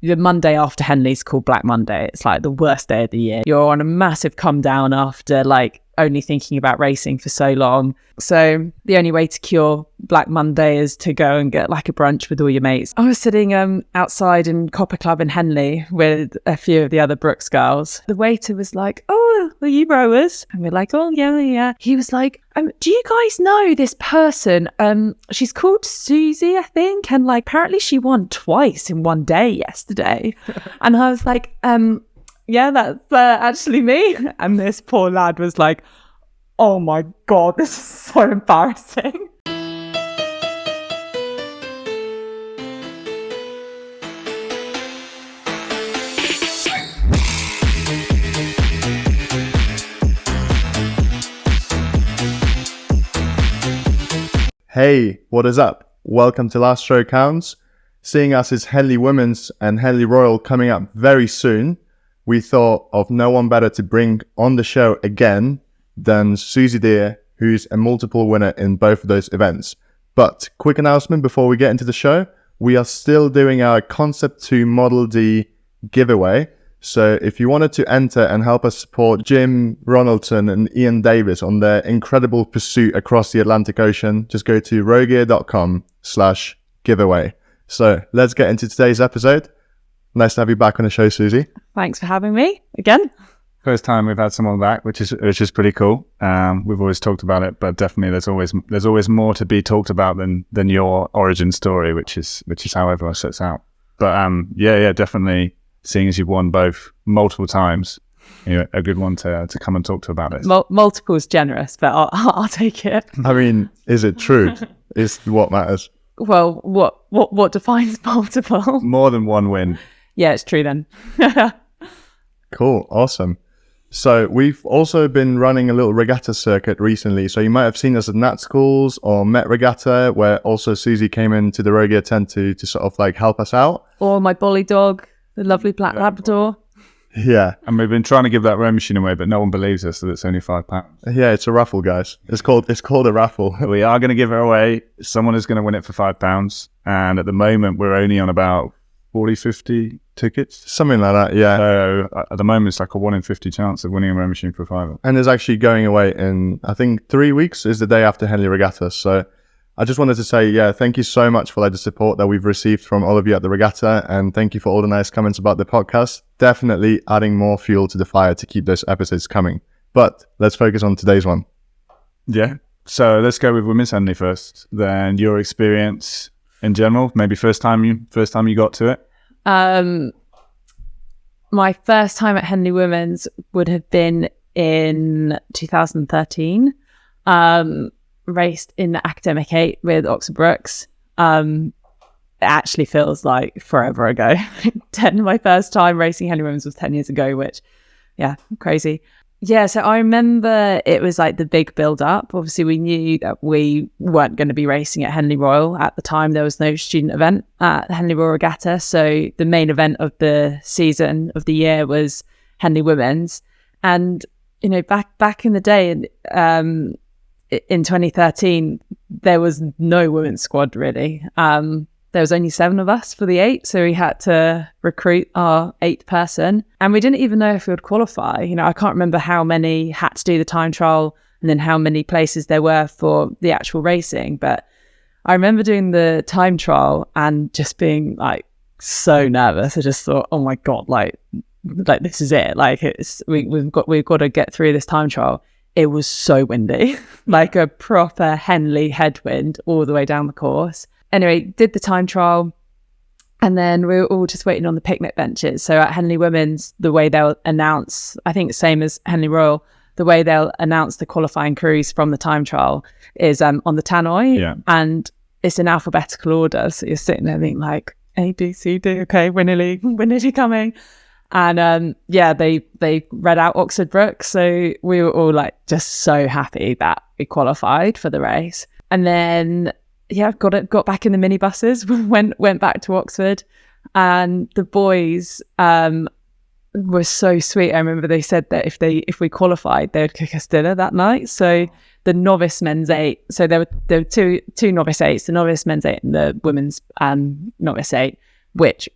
the Monday after Henley's called Black Monday. It's like the worst day of the year. You're on a massive come down after like only thinking about racing for so long. So the only way to cure Black Monday is to go and get like a brunch with all your mates. I was sitting outside in Copper Club in Henley with a few of the other Brooks girls. The waiter was like, "Oh, are you rowers?" And we're like, "Oh, yeah." He was like, "Do you guys know this person? She's called Susie, I think. And like, apparently she won twice in one day yesterday." And I was like, "Yeah, that's actually me." And this poor lad was like, "Oh my God, this is so embarrassing." Hey, what is up? Welcome to Last Show Counts. Seeing us as Henley Women's and Henley Royal coming up very soon, we thought of no one better to bring on the show again than Susie Dear, who's a multiple winner in both of those events. But quick announcement before we get into the show, we are still doing our Concept 2 Model D giveaway. So if you wanted to enter and help us support Jim Ronaldson and Ian Davis on their incredible pursuit across the Atlantic Ocean, just go to rowgear.com/giveaway. So let's get into today's episode. Nice to have you back on the show, Susie. Thanks for having me again. First time we've had someone back, which is pretty cool. We've always talked about it, but definitely there's always more to be talked about than your origin story, which is how everyone sets out. But yeah, definitely. Seeing as you've won both multiple times, a good one to come and talk to about it. Multiple is generous, but I'll take it. I mean, is it true? Is what matters. Well, what defines multiple? More than one win. Yeah, it's true then. Cool, awesome. So we've also been running a little regatta circuit recently. So you might have seen us at Nat Schools or Met Regatta, where also Susie came into the Rowgear tent to sort of like help us out. Or my bully dog. The lovely black Labrador. Yeah. And we've been trying to give that row machine away, but no one believes us that it's only £5. Yeah, it's a raffle, guys. It's called a raffle. We are going to give it away. Someone is going to win it for £5. And at the moment, we're only on about 40, 50 tickets. Something like that, yeah. So at the moment, it's like a 1 in 50 chance of winning a row machine for £5. And it's actually going away in, I think, 3 weeks is the day after Henley Regatta. So I just wanted to say, yeah, thank you so much for the support that we've received from all of you at the Regatta, and thank you for all the nice comments about the podcast. Definitely adding more fuel to the fire to keep those episodes coming. But let's focus on today's one. Yeah. So let's go with Women's Henley first. Then your experience in general, maybe first time you got to it. My first time at Henley Women's would have been in 2013. Raced in the Academic 8 with Oxford Brooks. It actually feels like forever ago. My first time racing Henley Women's was 10 years ago, which, yeah, crazy. Yeah, so I remember it was like the big build up. Obviously, we knew that we weren't going to be racing at Henley Royal. At the time, there was no student event at Henley Royal Regatta. So the main event of the season of the year was Henley Women's. And, back in the day, in 2013, there was no women's squad really. There was only 7 of us for the 8, so we had to recruit our 8th person, and we didn't even know if we would qualify. I can't remember how many had to do the time trial and then how many places there were for the actual racing. But I remember doing the time trial and just being like so nervous. I just thought, oh my God, like this is it. Like we've got to get through this time trial. It was so windy, like a proper Henley headwind all the way down the course. Anyway, did the time trial, and then we were all just waiting on the picnic benches. So at Henley Women's, the way they'll announce, I think same as Henley Royal, the way they'll announce the qualifying crews from the time trial is on the tannoy, and it's in alphabetical order. So you're sitting there being like, A, B, C, D, okay, we're nearly coming. And they read out Oxford Brooks, so we were all like just so happy that we qualified for the race. And then got back in the minibuses, went back to Oxford, and the boys were so sweet. I remember they said that if we qualified, they would cook us dinner that night. So the novice men's 8, so there were two novice 8s, the novice men's 8 and the women's novice 8, which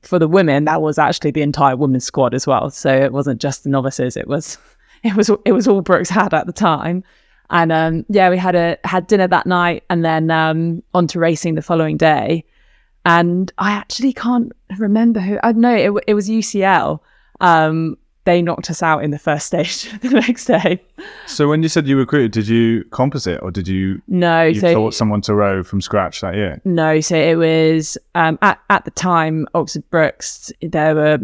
for the women, that was actually the entire women's squad as well. So it wasn't just the novices. It was all Brooks had at the time. And we had dinner that night, and then on to racing the following day. And I actually can't remember who. I know it was UCL. They knocked us out in the first stage the next day. So when you said you recruited, did you composite, or did you? No, you taught someone to row from scratch that year? No, so it was at the time Oxford Brooks. There were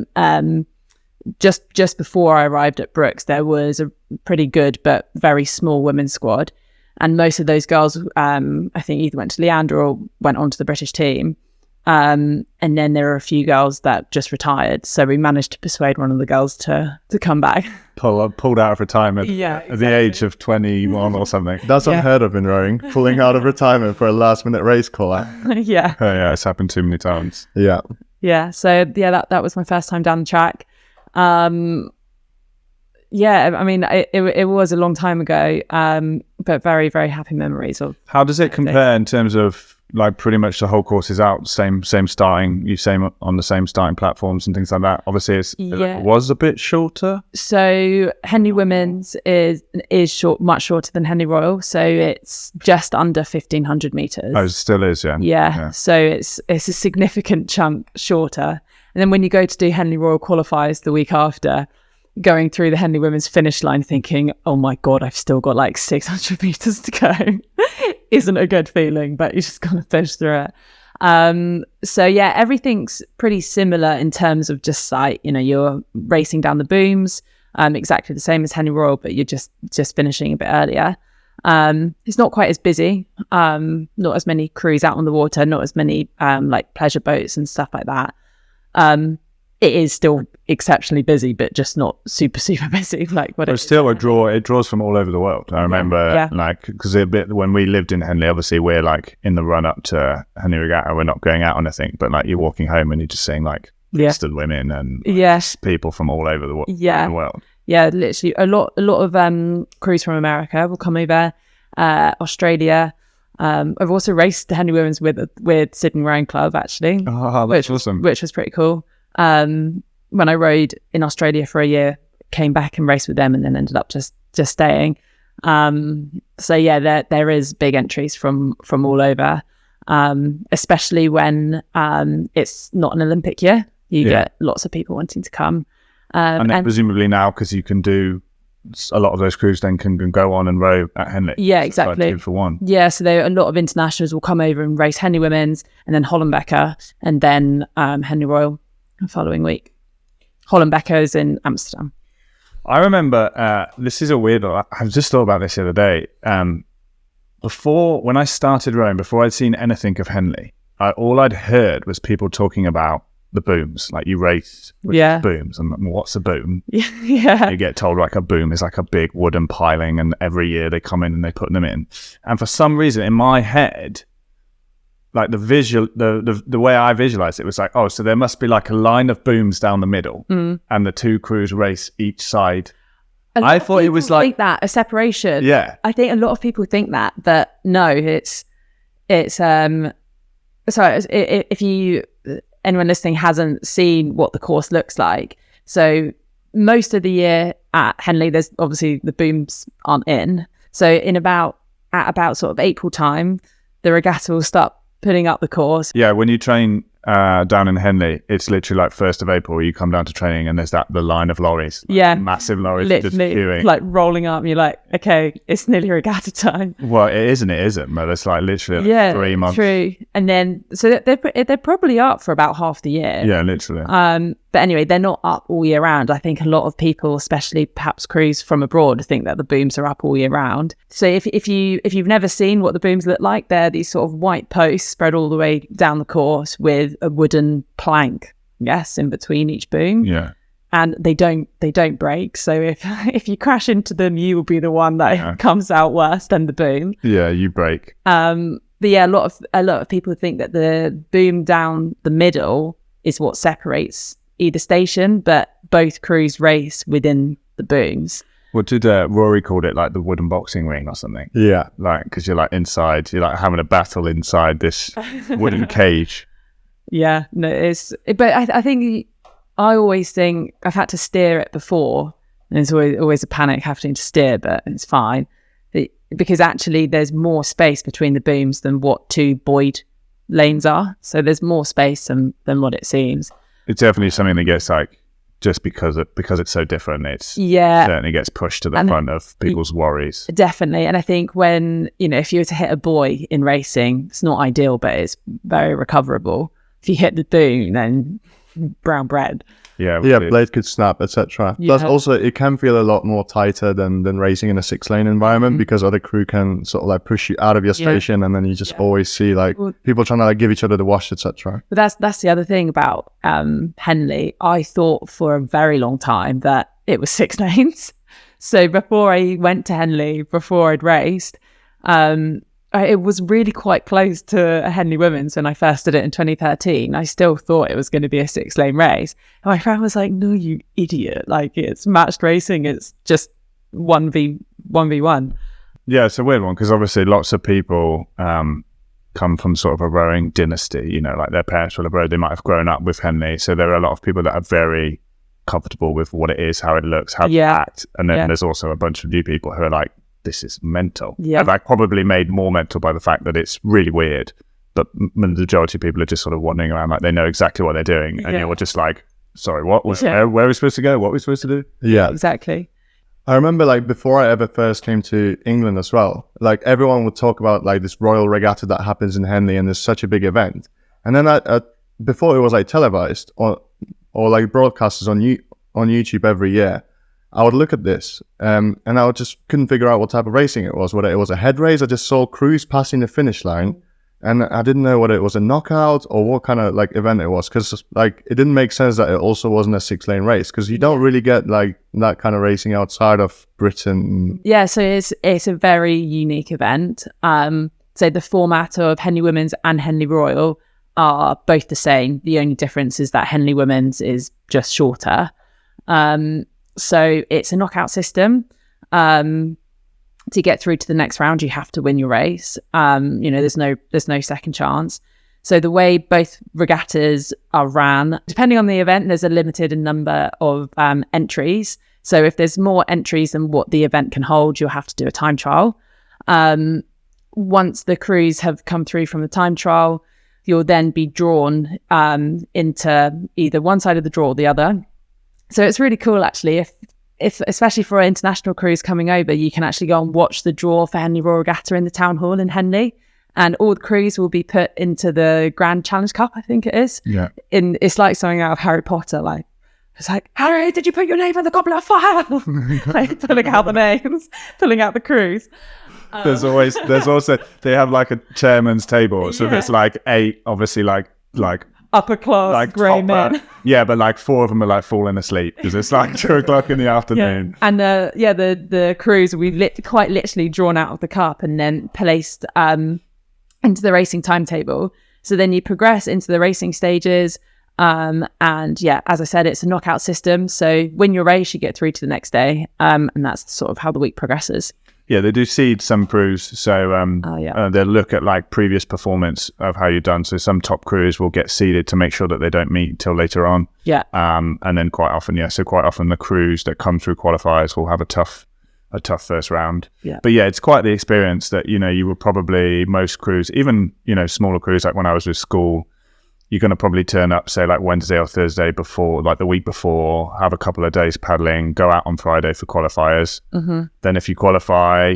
just before I arrived at Brooks, there was a pretty good but very small women's squad, and most of those girls, I think, either went to Leander or went on to the British team. And then there were a few girls that just retired. So we managed to persuade one of the girls to come back. Pulled out of retirement at the age of 21 or something. That's unheard of in rowing, pulling out of retirement for a last minute race call out. Yeah. Oh, yeah, it's happened too many times. Yeah. Yeah. So that was my first time down the track. I mean, it was a long time ago, but very, very happy memories of. How does it compare in terms of, like, pretty much the whole course is out, same starting, on the same starting platforms and things like that? Obviously, it was a bit shorter. So Henley Women's is short, much shorter than Henley Royal. So it's just under 1,500 meters. Oh, it still is, yeah. Yeah. So it's a significant chunk shorter. And then when you go to do Henley Royal qualifiers the week after, going through the Henley Women's finish line thinking, oh my God, I've still got like 600 meters to go, isn't a good feeling, but you just got to finish through it. So yeah, everything's pretty similar in terms of just sight. You know, you're racing down the booms, exactly the same as Henley Royal, but you're just finishing a bit earlier. It's not quite as busy, not as many crews out on the water, not as many like pleasure boats and stuff like that. It is still exceptionally busy, but just not super busy like what it's still it draws from all over the world. I remember like, because when we lived in Henley, obviously we're like in the run up to Henley Regatta, we're not going out on anything, but like you're walking home and you're just seeing like Western women and people from all over the world. Yeah, literally a lot of crews from America will come over, Australia. I've also raced the Henley Women's with Sydney Rowing Club, actually. Oh, that's awesome. Which was pretty cool. When I rode in Australia for a year, came back and raced with them, and then ended up just staying. So yeah, there is big entries from all over, especially when it's not an Olympic year. You get lots of people wanting to come. And presumably now, because you can do a lot of those crews, then can go on and row at Henley. Yeah, exactly. Like 2 for 1. Yeah, so a lot of internationals will come over and race Henley Women's, and then Hollenbecker, and then Henley Royal the following week. Hollenbecker's in Amsterdam. I remember, this is a weird one. I just thought about this the other day. When I started rowing, before I'd seen anything of Henley, all I'd heard was people talking about the booms. Like, you race with booms, and what's a boom? Yeah. You get told like a boom is like a big wooden piling, and every year they come in and they put them in. And for some reason in my head, like the way I visualized it was like, oh, so there must be like a line of booms down the middle, and the 2 crews race each side. I thought it was like that, a separation. Yeah, I think a lot of people think that, but no, it's sorry, if anyone listening hasn't seen what the course looks like, so most of the year at Henley, there's obviously the booms aren't in. So at about sort of April time, the regatta will start putting up the course. Yeah, when you train down in Henley, it's literally like 1st of April, you come down to training and there's the line of lorries. Like massive lorries just queuing. Like rolling up, and you're like, okay, it's nearly regatta time. Well, it isn't, but it's like literally 3 months. True. And then, so they're probably up for about half the year. Yeah, literally. But anyway, they're not up all year round. I think a lot of people, especially perhaps crews from abroad, think that the booms are up all year round. So if you've never seen what the booms look like, they're these sort of white posts spread all the way down the course with a wooden plank, in between each boom. Yeah. And they don't break. So if you crash into them, you will be the one that comes out worse than the boom. Yeah, you break. But yeah, a lot of people think that the boom down the middle is what separates either station, but both crews race within the booms. What did Rory called it, like the wooden boxing ring or something? Yeah. Like, because you're like inside, you're like having a battle inside this wooden cage. Yeah, no, but I think I always think I've had to steer it before, and it's always a panic having to steer, but it's fine because actually there's more space between the booms than what two buoyed lanes are. So there's more space than what it seems. It's definitely something that gets like, just because it's so different, certainly gets pushed to the front of people's worries. Definitely. And I think when, if you were to hit a buoy in racing, it's not ideal, but it's very recoverable. If you hit the boom, then brown bread. Yeah, blade could snap, etc. Plus, also it can feel a lot more tighter than racing in a 6-lane environment, because other crew can sort of like push you out of your station, and then you just always see like people trying to like give each other the wash, etc. But that's the other thing about Henley. I thought for a very long time that it was 6 lanes. So before I went to Henley, before I'd raced, it was really quite close to a Henley Women's when I first did it in 2013. I still thought it was going to be a 6-lane race. And my friend was like, no, you idiot. Like, it's matched racing. It's just 1v1. Yeah, it's a weird one, because obviously lots of people come from sort of a rowing dynasty, like their parents will have rowed, they might have grown up with Henley. So there are a lot of people that are very comfortable with what it is, how it looks, how to act. And then there's also a bunch of new people who are like, this is mental. Yeah. And like probably made more mental by the fact that it's really weird, but the majority of people are just sort of wandering around like they know exactly what they're doing, and you're just like, sorry, what? Where are we supposed to go? What are we supposed to do? Yeah, exactly. I remember like before I ever first came to England as well, like everyone would talk about like this Royal Regatta that happens in Henley, and there's such a big event. And then before it was like televised or like broadcasters on YouTube every year, I would look at this and I just couldn't figure out what type of racing it was, whether it was a head race. I just saw crews passing the finish line, and I didn't know whether it was a knockout or what kind of like event it was, because like it didn't make sense that it also wasn't a 6-lane race, because you don't really get like that kind of racing outside of Britain. Yeah, so it's a very unique event. So the format of Henley Women's and Henley Royal are both the same. The only difference is that Henley Women's is just shorter. So it's a knockout system. To get through to the next round, you have to win your race. There's no second chance. So the way both regattas are ran, depending on the event, there's a limited number of entries. So if there's more entries than what the event can hold, you'll have to do a time trial. Once the crews have come through from the time trial, you'll then be drawn into either one side of the draw or the other. So it's really cool, actually, if especially for international crews coming over, you can actually go and watch the draw for Henley Royal Regatta in the town hall in Henley, and all the crews will be put into the Grand Challenge Cup, I think it is. Yeah. It's like something out of Harry Potter, like, it's like, Harry, did you put your name in the Goblet of Fire? Like, pulling out the names, pulling out the crews. There's also, they have like a chairman's table, so there's like 8, obviously like upper class like grey men. Yeah, but like 4 of them are like falling asleep because it's like 2:00 in the afternoon. Yeah. And the crews will be quite literally drawn out of the cup and then placed into the racing timetable. So then you progress into the racing stages. And yeah, as I said, it's a knockout system. So win your race, you get through to the next day. And that's sort of how the week progresses. Yeah, they do seed some crews. So they'll look at like previous performance of how you've done. So some top crews will get seeded to make sure that they don't meet till later on. Yeah. And then quite often the crews that come through qualifiers will have a tough first round. Yeah. But yeah, it's quite the experience that, you would probably, most crews, even, smaller crews, like when I was with school, you're going to probably turn up, say, like Wednesday or Thursday before, like the week before, have a couple of days paddling, go out on Friday for qualifiers. Mm-hmm. Then if you qualify,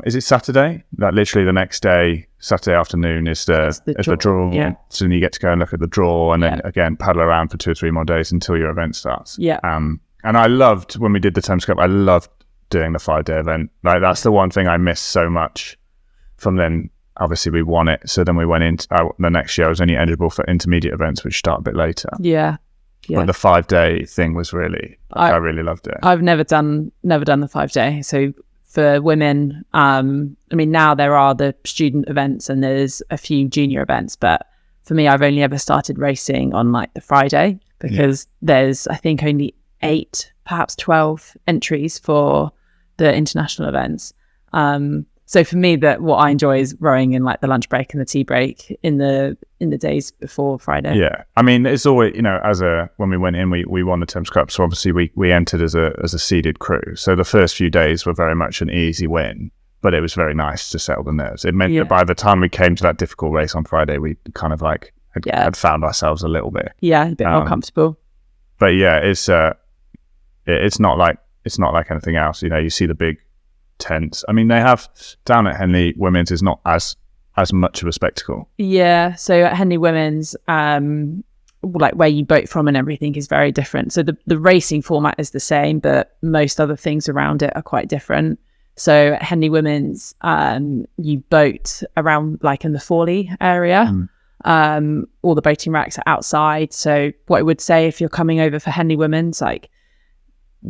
is it Saturday? Like literally the next day, Saturday afternoon is the draw. Yeah. So then you get to go and look at the draw and then again, paddle around for 2 or 3 more days until your event starts. Yeah. And I loved, when we did the Thames Cup, I loved doing the 5-day event. Like that's the one thing I missed so much from then. Obviously, we won it. So then we went into the next year. I was only eligible for intermediate events, which start a bit later. Yeah. But the 5-day thing was really, I really loved it. I've never done the 5-day. So for women, now there are the student events and there's a few junior events. But for me, I've only ever started racing on like the Friday because there's, I think, only 8, perhaps 12 entries for the international events. So for me, that what I enjoy is rowing in like the lunch break and the tea break in the days before Friday. Yeah, I mean, it's always, when we went in, we won the Thames Cup, so obviously we entered as a seeded crew. So the first few days were very much an easy win, but it was very nice to settle the nerves. It meant that by the time we came to that difficult race on Friday, we kind of like had found ourselves a little bit. Yeah, a bit more comfortable. But yeah, it's not like anything else. You see the big tents. I mean, they have down at Henley Women's is not as much of a spectacle. Yeah, so at Henley Women's, like where you boat from and everything is very different. So the racing format is the same, but most other things around it are quite different. So at Henley Women's, you boat around like in the Forley area. All the boating racks are outside. So what I would say, if you're coming over for Henley Women's, like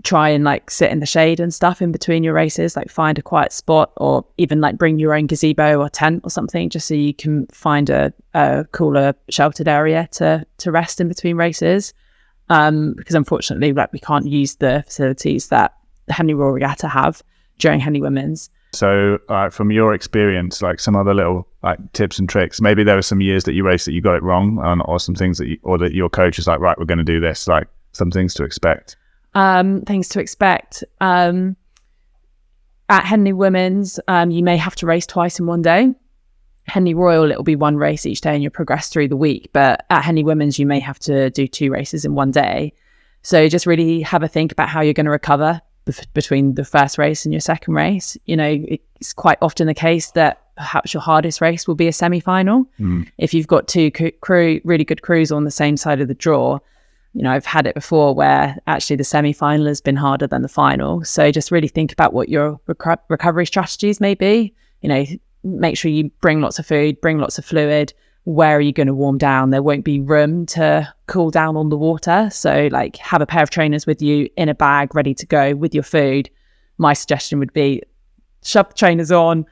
try and like sit in the shade and stuff in between your races, like find a quiet spot, or even like bring your own gazebo or tent or something, just so you can find a cooler sheltered area to rest in between races, because unfortunately like we can't use the facilities that Henley Royal Regatta have during Henley Women's. So from your experience, like some other little like tips and tricks, maybe there were some years that you raced that you got it wrong, or some things that your coach is like, right, we're going to do this, like some things to expect. Things to expect. At Henley Women's, you may have to race twice in one day. Henley Royal, it'll be one race each day and you'll progress through the week. But at Henley Women's, you may have to do 2 races in one day. So just really have a think about how you're going to recover between the first race and your second race. It's quite often the case that perhaps your hardest race will be a semi-final. If you've got 2 really good crews on the same side of the draw. I've had it before where actually the semi-final has been harder than the final. So just really think about what your recovery strategies may be. Make sure you bring lots of food, bring lots of fluid. Where are you going to warm down? There won't be room to cool down on the water. So like have a pair of trainers with you in a bag ready to go with your food. My suggestion would be shove the trainers on,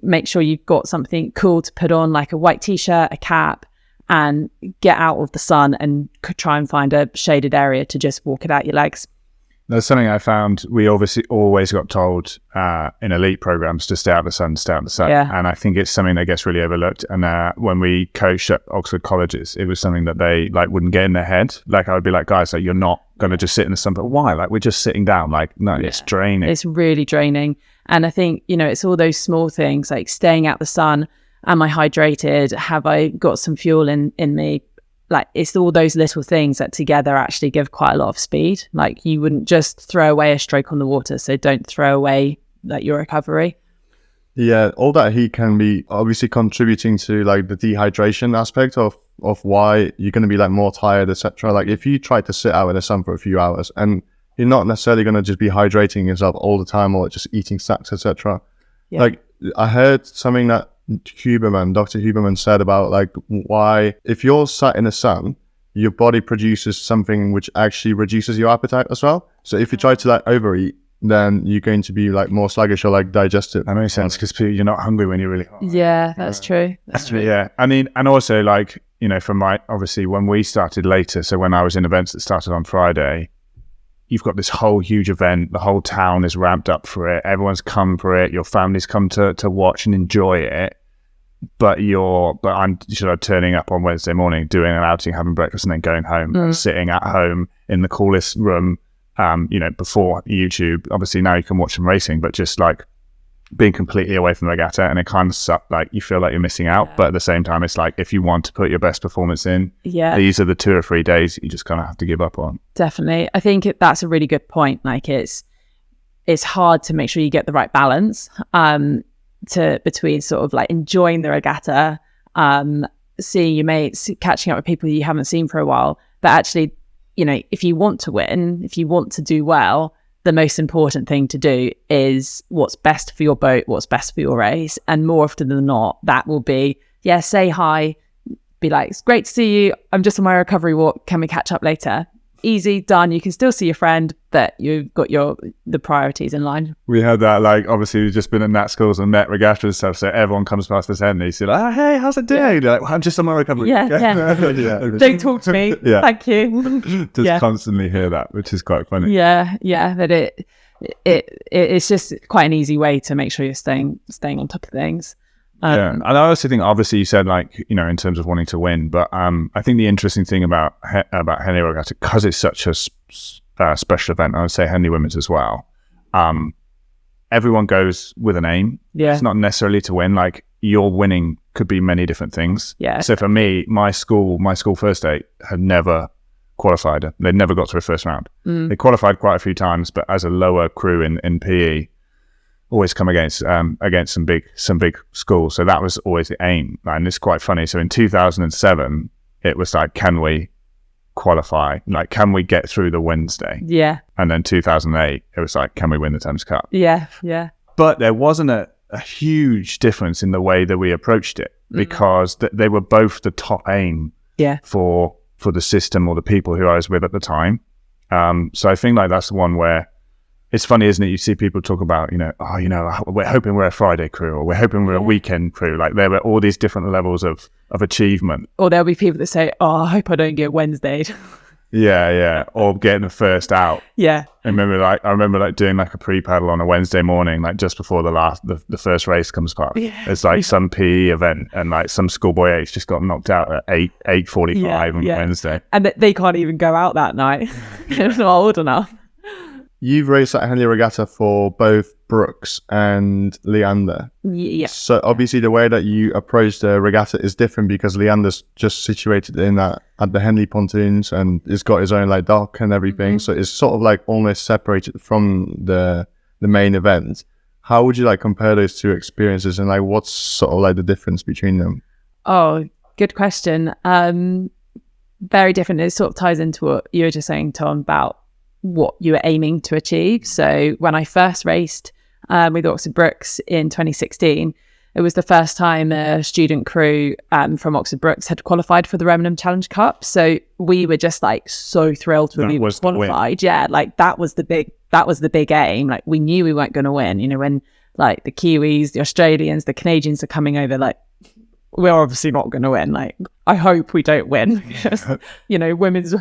make sure you've got something cool to put on, like a white t-shirt, a cap, and get out of the sun and try and find a shaded area to just walk it out your legs. That's something I found. We obviously always got told in elite programs to stay out the sun. Yeah. And I think it's something that gets really overlooked. And when we coached at Oxford colleges, it was something that they like wouldn't get in their head. Like I would be like, guys, like you're not going to just sit in the sun. But why? Like we're just sitting down. Like no, it's draining. It's really draining. And I think, it's all those small things like staying out the sun. Am I hydrated? Have I got some fuel in me? Like it's all those little things that together actually give quite a lot of speed. Like you wouldn't just throw away a stroke on the water. So don't throw away like your recovery. Yeah, all that heat can be obviously contributing to like the dehydration aspect of why you're going to be like more tired, etc. Like if you try to sit out in the sun for a few hours and you're not necessarily going to just be hydrating yourself all the time or just eating snacks, etc. Yeah. Like I heard something that Dr. Huberman said about like why if you're sat in the sun, your body produces something which actually reduces your appetite as well. So if you try to like overeat, then you're going to be like more sluggish or like digestive. That makes sense because you're not hungry when you're really hot. Yeah, that's true. That's true. Yeah, I mean, and also like from my obviously when we started later, so when I was in events that started on Friday, you've got this whole huge event. The whole town is ramped up for it. Everyone's come for it. Your family's come to watch and enjoy it. But I'm turning up on Wednesday morning, doing an outing, having breakfast, and then going home, sitting at home in the coolest room. Before YouTube, obviously now you can watch them racing, but just like being completely away from the regatta, and it kind of sucks. Like you feel like you're missing out, but at the same time, it's like if you want to put your best performance in, these are the 2 or 3 days you just kind of have to give up on. Definitely, I think that's a really good point. Like it's hard to make sure you get the right balance. Between sort of like enjoying the regatta, seeing your mates, catching up with people you haven't seen for a while, but actually, if you want to win, if you want to do well, the most important thing to do is what's best for your boat, what's best for your race. And more often than not, that will be, say hi, be like, it's great to see you. I'm just on my recovery walk. Can we catch up later? Easy, done. You can still see your friend, but you've got the priorities in line. We had that, like, obviously we've just been at Nat schools and met Regatta and stuff, so everyone comes past this Henley, so like, hey, how's it doing? You're like, well, I'm just on my recovery. Yeah. Don't talk to me. Thank you. Just constantly hear that, which is quite funny. Yeah, but it's just quite an easy way to make sure you're staying on top of things. And I also think, obviously, you said, like, you know, in terms of wanting to win, but I think the interesting thing about Henley Regatta, because it's such a special event, I would say Henley Women's as well, everyone goes with an aim. Yeah. It's not necessarily to win. Like, your winning could be many different things. Yeah. So for me, my school first eight had never qualified. They'd never got through a first round. They qualified quite a few times, but as a lower crew in PE, always come against some big schools. So that was always the aim. And it's quite funny. So in 2007, it was like, can we qualify? Like, can we get through the Wednesday? Yeah. And then 2008, it was like, can we win the Thames Cup? Yeah. Yeah. But there wasn't a huge difference in the way that we approached it, because they were both the top aim for the system or the people who I was with at the time. So I think, like, that's the one where it's funny, isn't it? You see people talk about, we're hoping we're a Friday crew, or we're hoping we're a weekend crew. Like, there were all these different levels of achievement. Or there'll be people that say, oh, I hope I don't get Wednesday. Yeah. Or getting the first out. Yeah. I remember doing like a pre-paddle on a Wednesday morning, like just before the first race comes past. Yeah. It's like some PE event, and like some schoolboy H just got knocked out at 8:45 on Wednesday. And they can't even go out that night. They're not old enough. You've raced at Henley Regatta for both Brooks and Leander. Yeah. So obviously the way that you approach the regatta is different, because Leander's just situated at the Henley pontoons, and it's got his own like dock and everything. So it's sort of like almost separated from the main event. How would you like compare those two experiences, and like what's sort of like the difference between them? Oh, good question. Very different. It sort of ties into what you were just saying, Tom, about what you were aiming to achieve. So when I first raced with Oxford Brookes in 2016, it was the first time a student crew from Oxford Brookes had qualified for the Remenham Challenge Cup. So we were just like so thrilled when we were qualified. Yeah, like that was the big aim. Like, we knew we weren't going to win. You know, when like the Kiwis, the Australians, the Canadians are coming over, like, we're obviously not going to win. Like, I hope we don't win. Because, you know, women's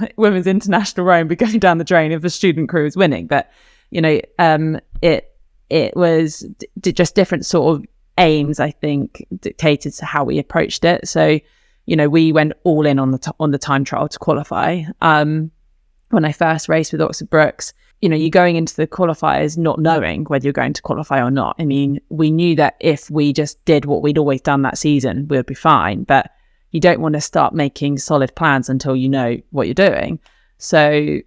international rowing be going down the drain if the student crew is winning. But, you know, it was just different sort of aims, I think, dictated to how we approached it. So, you know, we went all in on the time trial to qualify. When I first raced with Oxford Brookes, you know, you're going into the qualifiers not knowing whether you're going to qualify or not. I mean, we knew that if we just did what we'd always done that season, we'd be fine. But you don't want to start making solid plans until you know what you're doing. So,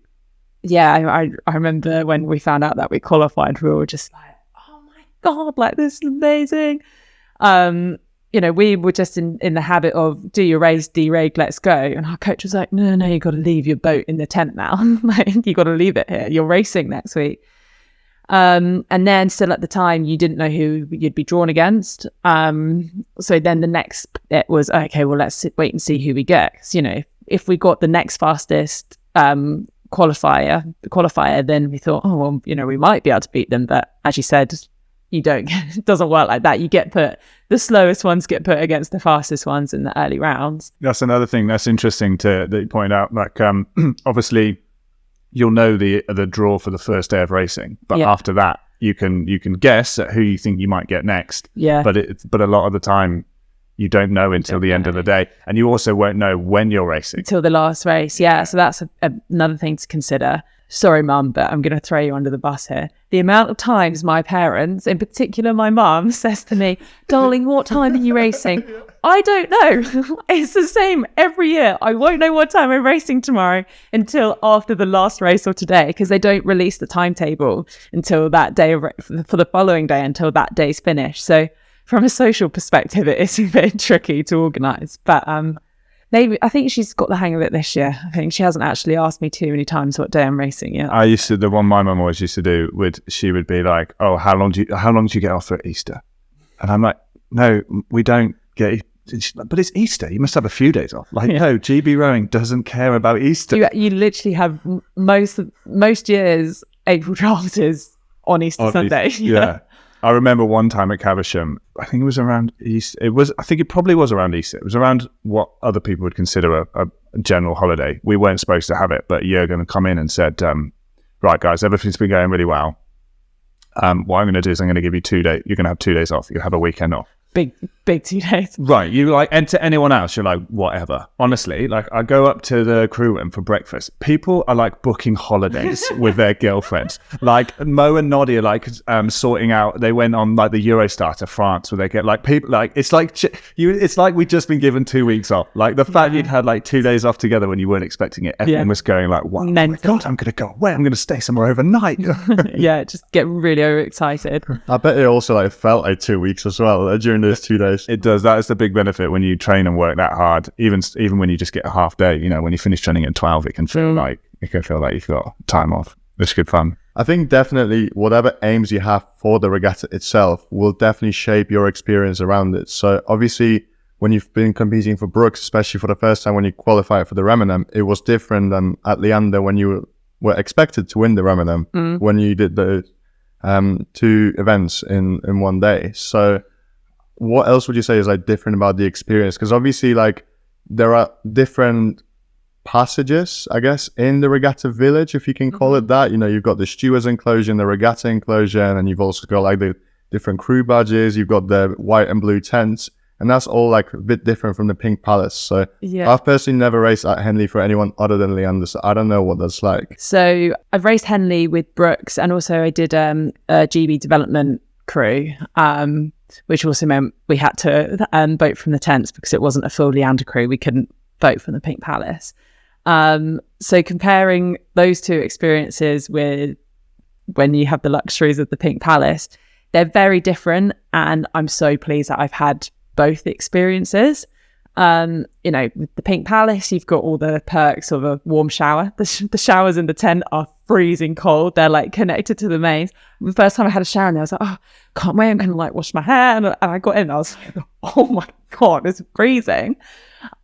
yeah, I remember when we found out that we qualified, we were just like, oh my God, like, this is amazing. You know, we were just in the habit of, do your race, dereg, let's go. And our coach was like, no, you got to leave your boat in the tent now. Like, you got to leave it here. You're racing next week. And then still at the time, you didn't know who you'd be drawn against. So then the next bit was, okay, well, let's wait and see who we get. 'Cause, you know, if we got the next fastest qualifier, then we thought, oh, well, you know, we might be able to beat them. But as you said, you don't. It doesn't work like that. The slowest ones get put against the fastest ones in the early rounds. That's another thing that's interesting that you point out. Like, obviously, you'll know the draw for the first day of racing, but after that, you can guess at who you think you might get next. Yeah. But a lot of the time, you don't know until the end of the day, and you also won't know when you're racing until the last race. Yeah. So that's another thing to consider. Sorry, Mum, but I'm going to throw you under the bus here. The amount of times my parents, in particular my mum, says to me, darling, what time are you racing? I don't know. It's the same every year. I won't know what time I'm racing tomorrow until after the last race or today, because they don't release the timetable until that day for the following day, until that day's finished. So from a social perspective, it is a bit tricky to organise. But maybe, I think she's got the hang of it this year. I think she hasn't actually asked me too many times what day I'm racing yet. The one my mum always used to do, she would be like, oh, how long do you get off for Easter? And I'm like, no, we don't get, but it's Easter. You must have a few days off. Like, no, GB rowing doesn't care about Easter. You literally have most years, April draft is on Easter Sunday. Yeah. I remember one time at Caversham, I think it was around Easter. I think it probably was around Easter. It was around what other people would consider a general holiday. We weren't supposed to have it, but Jürgen had come in and said, right, guys, everything's been going really well. what I'm going to do is I'm going to give you 2 days. You're going to have 2 days off. You have a weekend off. Big 2 days. Right. You like, and to anyone else, you're like, whatever. Honestly, like I go up to the crew room for breakfast. People are like booking holidays with their girlfriends. Like Mo and Noddy are like sorting out, they went on like the Eurostar to France where they get like people like, it's like we'd just been given 2 weeks off. Like the fact you'd had like 2 days off together when you weren't expecting it. Everyone was going like, wow, oh my God, I'm going to go away. I'm going to stay somewhere overnight. Yeah. Just get really overexcited. I bet it also like felt like 2 weeks as well during those 2 days. It does. That is the big benefit when you train and work that hard. Even when you just get a half day, you know, when you finish training at 12, it can feel like you've got time off. It's good fun. I think definitely whatever aims you have for the regatta itself will definitely shape your experience around it. So obviously, when you've been competing for Brooks, especially for the first time when you qualified for the Remenham, it was different than at Leander when you were expected to win the Remenham when you did the 2 events in one day. So what else would you say is like different about the experience? Because obviously, like there are different passages, I guess, in the regatta village, if you can call it that. You know, you've got the stewards enclosure and the regatta enclosure, and then you've also got like the different crew badges. You've got the white and blue tents, and that's all like a bit different from the Pink Palace. So I've personally never raced at Henley for anyone other than Leander, so I don't know what that's like. So I've raced Henley with Brooks, and also I did a GB development crew, which also meant we had to vote from the tents because it wasn't a full Leander crew. We couldn't vote from the Pink Palace. So comparing those two experiences with when you have the luxuries of the Pink Palace, they're very different, and I'm so pleased that I've had both experiences. You know, with the Pink Palace, you've got all the perks of a warm shower. The showers in the tent are freezing cold. They're like connected to the mains. The first time I had a shower, and I was like, oh, can't wait. I'm going to like wash my hair. And I got in, and I was like, oh my God, it's freezing.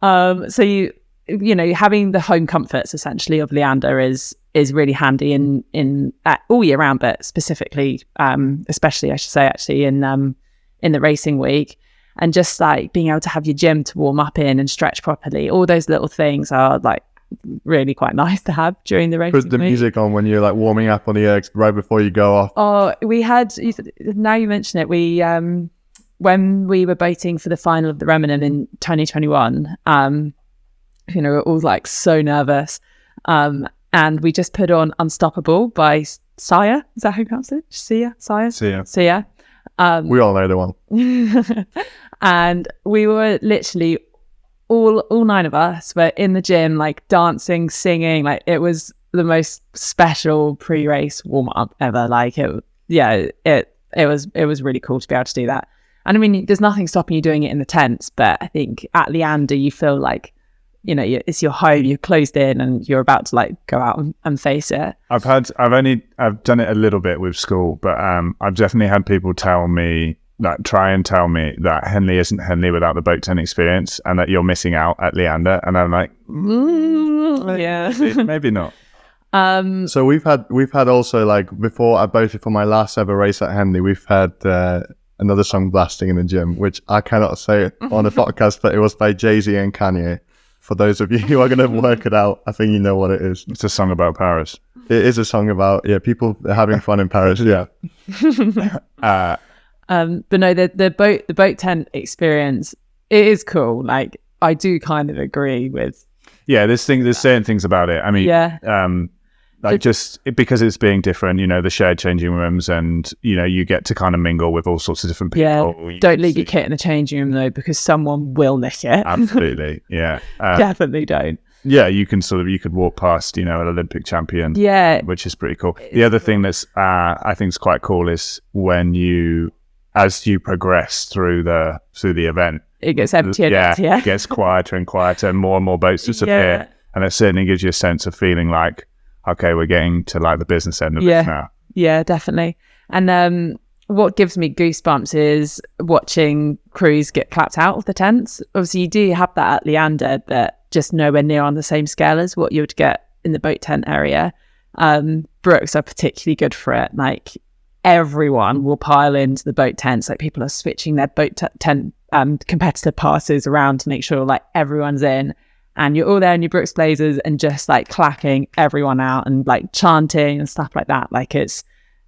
So you know, having the home comforts essentially of Leander is really handy in all year round, but specifically, especially I should say actually in the racing week. And just like being able to have your gym to warm up in and stretch properly, all those little things are like really quite nice to have during the racing Put the week. music on when you're like warming up on the ergs right before you go off. Oh, we had, now you mention it, we when we were boating for the final of the Remenham in 2021, you know, we're all like so nervous. And we just put on Unstoppable by Sia. Is that how you pronounce it? Sia? Sia. We all know the one. And we were literally all 9 of us were in the gym, like dancing, singing. Like it was the most special pre-race warm up ever. Like it was really cool to be able to do that. And I mean, there's nothing stopping you doing it in the tents, but I think at Leander you feel like, you know, it's your home, you're closed in and you're about to like go out and face it. I've done it a little bit with school, but I've definitely had people try and tell me that Henley isn't Henley without the boat tent experience and that you're missing out at Leander. And I'm like, yeah, maybe not. So we've had also, like, before I boated for my last ever race at Henley, we've had another song blasting in the gym, which I cannot say on the podcast, but it was by Jay-Z and Kanye. For those of you who are going to work it out, I think you know what it is. It's a song about Paris. It is a song about, people having fun in Paris, yeah. But no, the boat tent experience, it is cool. Like, I do kind of agree with. Yeah, there's certain things about it. I mean, because it's being different, you know, the shared changing rooms, and you know, you get to kind of mingle with all sorts of different people. Yeah, don't leave your kit in the changing room though, because someone will nick it. Absolutely, yeah. Definitely don't. Yeah, you could walk past, you know, an Olympic champion. Yeah, which is pretty cool. The other thing that's I think is quite cool is when as you progress through the event, it gets emptier. It gets quieter and quieter, and more boats disappear, and it certainly gives you a sense of feeling like, okay, we're getting to like the business end of this now. Yeah, definitely. And what gives me goosebumps is watching crews get clapped out of the tents. Obviously, you do have that at Leander, but just nowhere near on the same scale as what you would get in the boat tent area. Brooks are particularly good for it. Like, everyone will pile into the boat tents. Like, people are switching their boat tent competitor passes around to make sure like everyone's in. And you're all there in your Brooks blazers and just like clacking everyone out and like chanting and stuff like that. Like, it's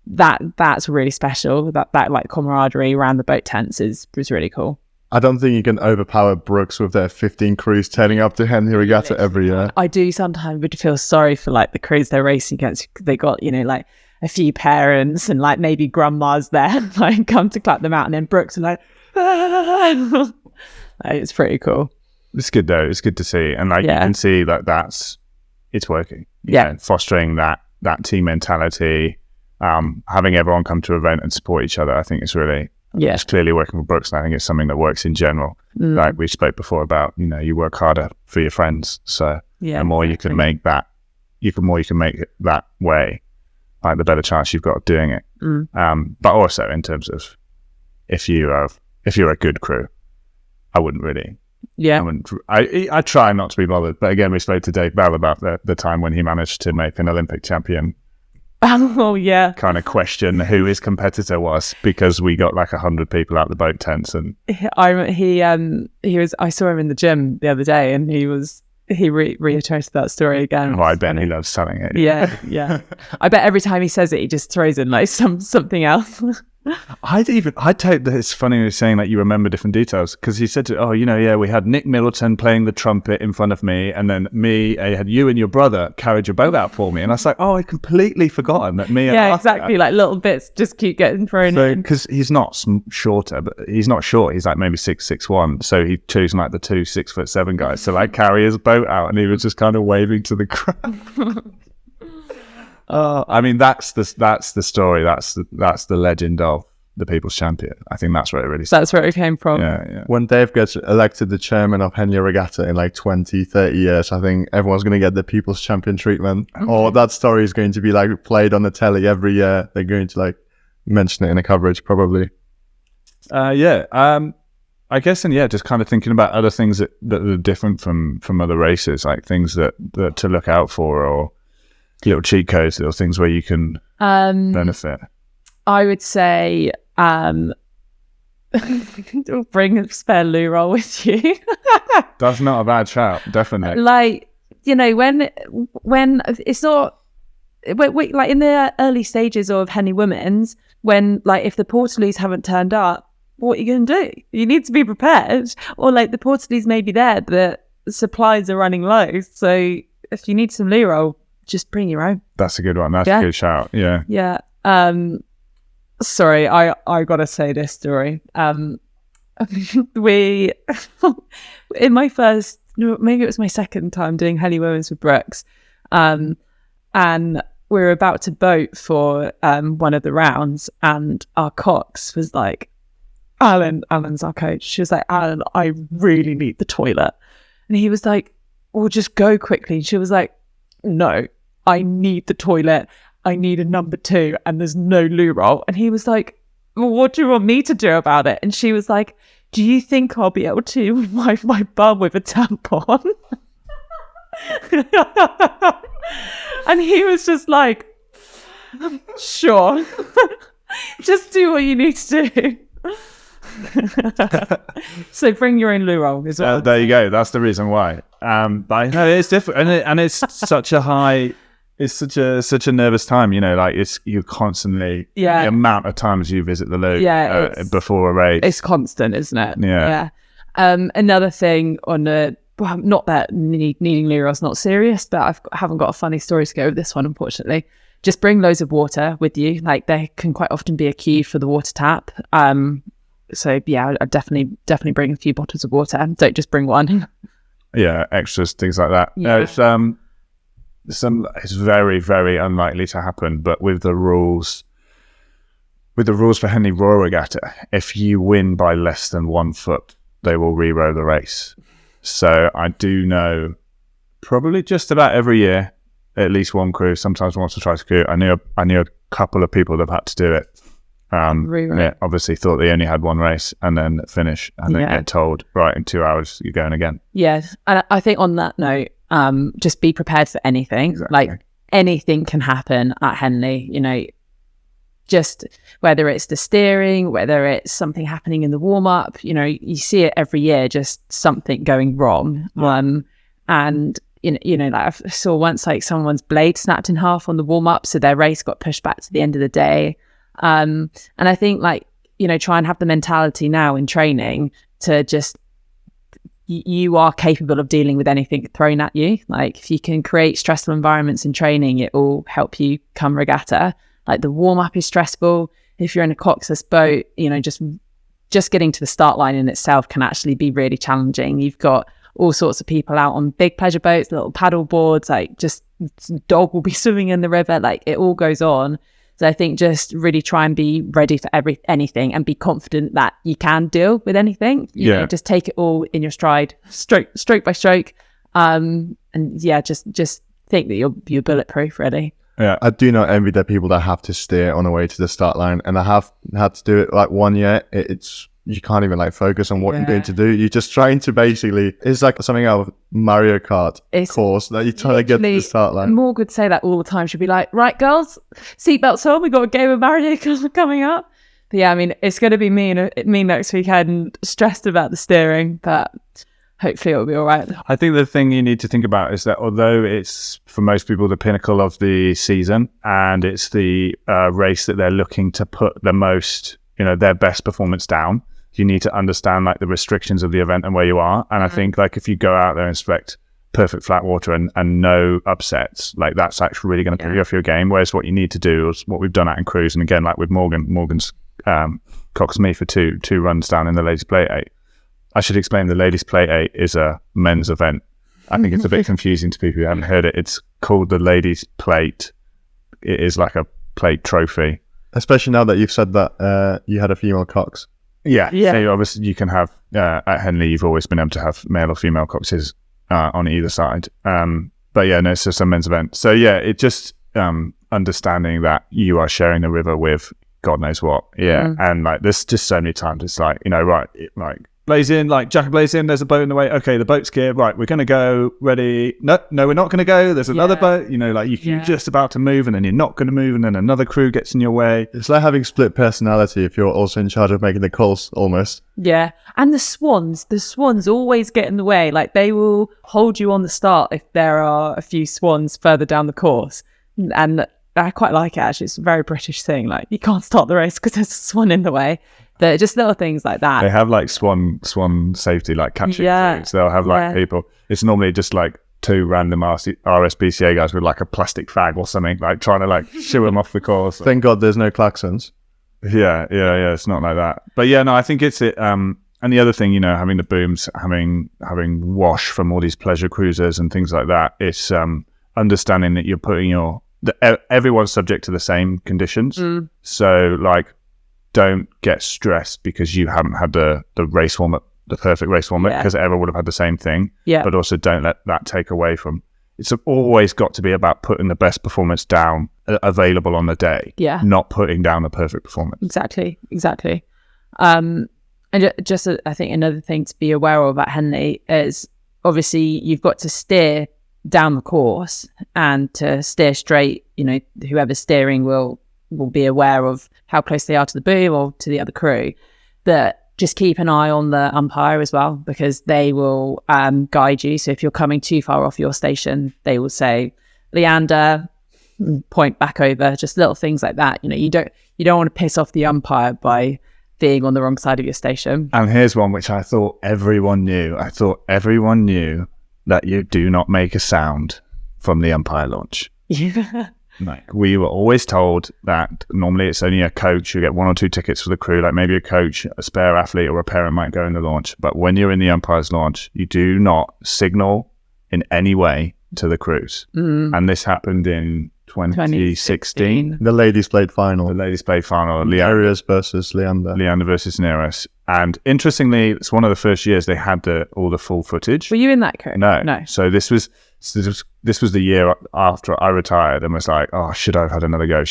that's really special. That like camaraderie around the boat tents was really cool. I don't think you can overpower Brooks with their 15 crews turning up to Henley Regatta every year. I do sometimes would feel sorry for like the crews they're racing against. They got, you know, like a few parents and like maybe grandmas there like come to clap them out, and then Brooks are like, ah! It's pretty cool. It's good though. It's good to see, and like you can see that it's working. You know, fostering that team mentality, having everyone come to an event and support each other. I think it's really. It's clearly working with Brooks, and I think it's something that works in general. Like we spoke before about, you know, you work harder for your friends. So the more you can make that, the more you can make it that way, like the better chance you've got of doing it. But also in terms of if you're a good crew, I wouldn't really. I try not to be bothered. But again, we spoke to Dave Bell about the time when he managed to make an Olympic champion. Oh yeah. Kind of question who his competitor was, because we got like 100 people out the boat tents, and he was. I saw him in the gym the other day, and he reiterated that story again. Oh, I bet he loves telling it. Yeah. I bet every time he says it, he just throws in like something else. I'd take that it's funny you're saying that you remember different details, because he said we had Nick Middleton playing the trumpet in front of me, and then I had you and your brother carried your boat out for me, and I was like, I'd completely forgotten that me. Exactly. Like little bits just keep getting thrown in. Because he's not shorter, but he's not short. He's like maybe 6'1", so he chose like the 2 6'7" guys to like carry his boat out, and he was just kind of waving to the crowd. I mean, that's the story. That's the legend of the People's Champion. I think that's where it really started. That's where it came from. Yeah. When Dave gets elected the chairman of Henley Regatta in like 20, 30 years, I think everyone's going to get the People's Champion treatment. Okay. Or that story is going to be like played on the telly every year. They're going to like mention it in a coverage probably. I guess, and just kind of thinking about other things that are different from other races, like things that to look out for, or little cheat codes, little things where you can benefit. I would say bring a spare loo roll with you. That's not a bad shout, definitely. Like, you know, when it's not like in the early stages of Henley Women's, when like if the portaloos haven't turned up, what are you going to do? You need to be prepared. Or like the portaloos may be there, but the supplies are running low. So if you need some loo roll, just bring your own. That's a good one. That's a good shout. Yeah. Sorry, I gotta say this story. We in my first, maybe it was my second time doing Henley Women's with Brooks, and we were about to boat for one of the rounds, and our cox was like, Alan's our coach. She was like, Alan, I really need the toilet, and he was like, well, just go quickly. She was like, no, I need the toilet. I need a number 2, and there's no loo roll. And he was like, well, what do you want me to do about it? And she was like, do you think I'll be able to wipe my bum with a tampon? And he was just like, sure. Just do what you need to do. So bring your own loo roll as well. There you go. That's the reason why. But I know it's different, and it's such a high. It's such a nervous time, you know. Like you're constantly the amount of times you visit the loo before a race. It's constant, isn't it? Yeah. Another thing on not that needing loo roll is not serious, but I haven't got a funny story to go with this one, unfortunately. Just bring loads of water with you. Like there can quite often be a queue for the water tap. So yeah, I'd definitely bring a few bottles of water. Don't just bring one. Yeah, extras, things like that. Yeah. It's very, very unlikely to happen, but with the rules for Henley Royal Regatta, if you win by less than 1 foot, they will re-row the race. So I do know probably just about every year, at least one crew, sometimes once or twice a crew. I knew a couple of people that have had to do it. Obviously thought they only had one race and then finish, and then get told, right, in 2 hours you're going again. Yeah, and I think on that note, just be prepared for anything. Exactly. Like anything can happen at Henley, you know, just whether it's the steering, whether it's something happening in the warm-up, you know, you see it every year, just something going wrong. And like I saw once, like someone's blade snapped in half on the warm up, so their race got pushed back to the end of the day. And I think, like, try and have the mentality now in training to just, you are capable of dealing with anything thrown at you. Like, if you can create stressful environments in training, it will help you come regatta. Like, the warm up is stressful. If you're in a coxless boat, just getting to the start line in itself can actually be really challenging. You've got all sorts of people out on big pleasure boats, little paddle boards, like just dog will be swimming in the river, like it all goes on. So I think just really try and be ready for anything and be confident that you can deal with anything. You know, just take it all in your stride, stroke by stroke. And yeah, just think that you're bulletproof, really. Yeah, I do not envy the people that have to steer on the way to the start line, and I have had to do it like 1 year. It's you can't even like focus on what you're going to do. You're just trying to basically, it's like something out of Mario Kart course that you're trying to get to the start line. Morg would say that all the time. She'd be like, right, girls, seatbelts on. We got a game of Mario Kart coming up. But yeah, I mean, it's going to be me next weekend, stressed about the steering, but hopefully it'll be all right. I think the thing you need to think about is that although it's, for most people, the pinnacle of the season, and it's the race that they're looking to put the most, their best performance down, you need to understand like the restrictions of the event and where you are. And I think like if you go out there and expect perfect flat water and no upsets, like that's actually really going to put you off your game. Whereas what you need to do is what we've done out in cruise, and again, like with Morgan's cox me for two runs down in the ladies play 8. I should explain the ladies play 8 is a men's event. I think it's a bit confusing to people who haven't heard it. It's called the ladies plate. It is like a plate trophy. Especially now that you've said that you had a female cox. Yeah. So obviously you can have, at Henley, you've always been able to have male or female coxes on either side. But yeah, no, it's just a men's event. So yeah, it just understanding that you are sharing the river with God knows what. Yeah. And like, there's just so many times it's like, blaze in, like jacket blaze in, there's a boat in the way. Okay, the boat's geared. Right, we're going to go. Ready? No, we're not going to go. There's another boat. Like you're just about to move and then you're not going to move and then another crew gets in your way. It's like having split personality if you're also in charge of making the calls, almost. Yeah. And the swans always get in the way. Like they will hold you on the start if there are a few swans further down the course. And I quite like it, actually. It's a very British thing. Like you can't start the race because there's a swan in the way. But just little things like that. They have like swan safety, like catching crews. They'll have like people. It's normally just like two random RSPCA guys with like a plastic fag or something, like trying to like shoo them off the course. Thank God there's no klaxons. Yeah. It's not like that. But yeah, no, I think it's it. And the other thing, having the booms, having wash from all these pleasure cruisers and things like that. It's understanding that you're putting everyone's subject to the same conditions. So like, don't get stressed because you haven't had the race warm up, the perfect race warm up, because everyone would have had the same thing. Yeah. But also don't let that take away from. It's always got to be about putting the best performance down available on the day. Yeah. Not putting down the perfect performance. Exactly. And just I think another thing to be aware of at Henley is obviously you've got to steer down the course, and to steer straight, whoever's steering will be aware of how close they are to the boom or to the other crew. But just keep an eye on the umpire as well, because they will guide you. So if you're coming too far off your station, they will say, Leander, point back over, just little things like that. You don't want to piss off the umpire by being on the wrong side of your station. And here's one which I thought everyone knew. I thought everyone knew that you do not make a sound from the umpire launch. Yeah. Like we were always told that normally it's only a coach who get 1 or 2 tickets for the crew, like maybe a coach, a spare athlete or a parent might go in the launch. But when you're in the umpire's launch, you do not signal in any way to the crews. And this happened in 2016. The ladies played final. Nereus versus Leander. Leander versus Nereus. And interestingly, it's one of the first years they had all the full footage. Were you in that crew? No. So this was the year after I retired and was like, oh, should I have had another go?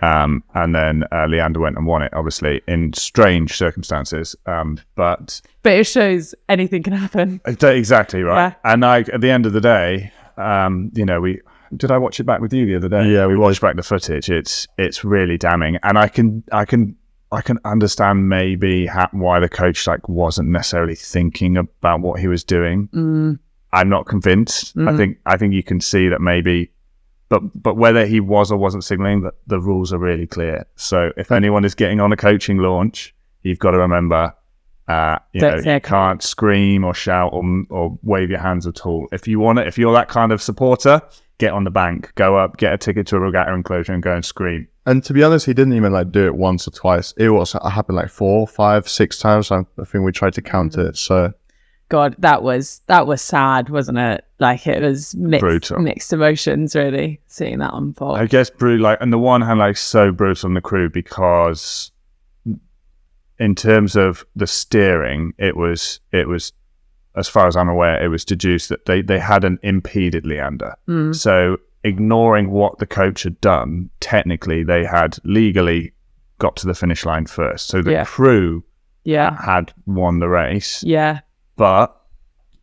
And then Leander went and won it, obviously, in strange circumstances. But it shows anything can happen. Exactly, right. Yeah. And at the end of the day, did I watch it back with you the other day? Yeah, we watched back the footage. It's really damning. And I can understand maybe why the coach like wasn't necessarily thinking about what he was doing. I'm not convinced. I think you can see that maybe, but whether he was or wasn't signaling, that the rules are really clear. So if anyone is getting on a coaching launch, you've got to remember, you can't scream or shout or wave your hands at all. If you're that kind of supporter, get on the bank, go up, get a ticket to a regatta enclosure and go and scream. And to be honest, he didn't even do it once or twice. It happened 4, 5, 6 times. I think we tried to count it. So, God, that was sad, wasn't it? It was mixed emotions, really, seeing that unfold. I guess brutal. On the one hand, so brutal on the crew, because in terms of the steering, it was, as far as I'm aware, it was deduced that they hadn't impeded Leander. So ignoring what the coach had done, technically they had legally got to the finish line first. So the crew had won the race. Yeah. But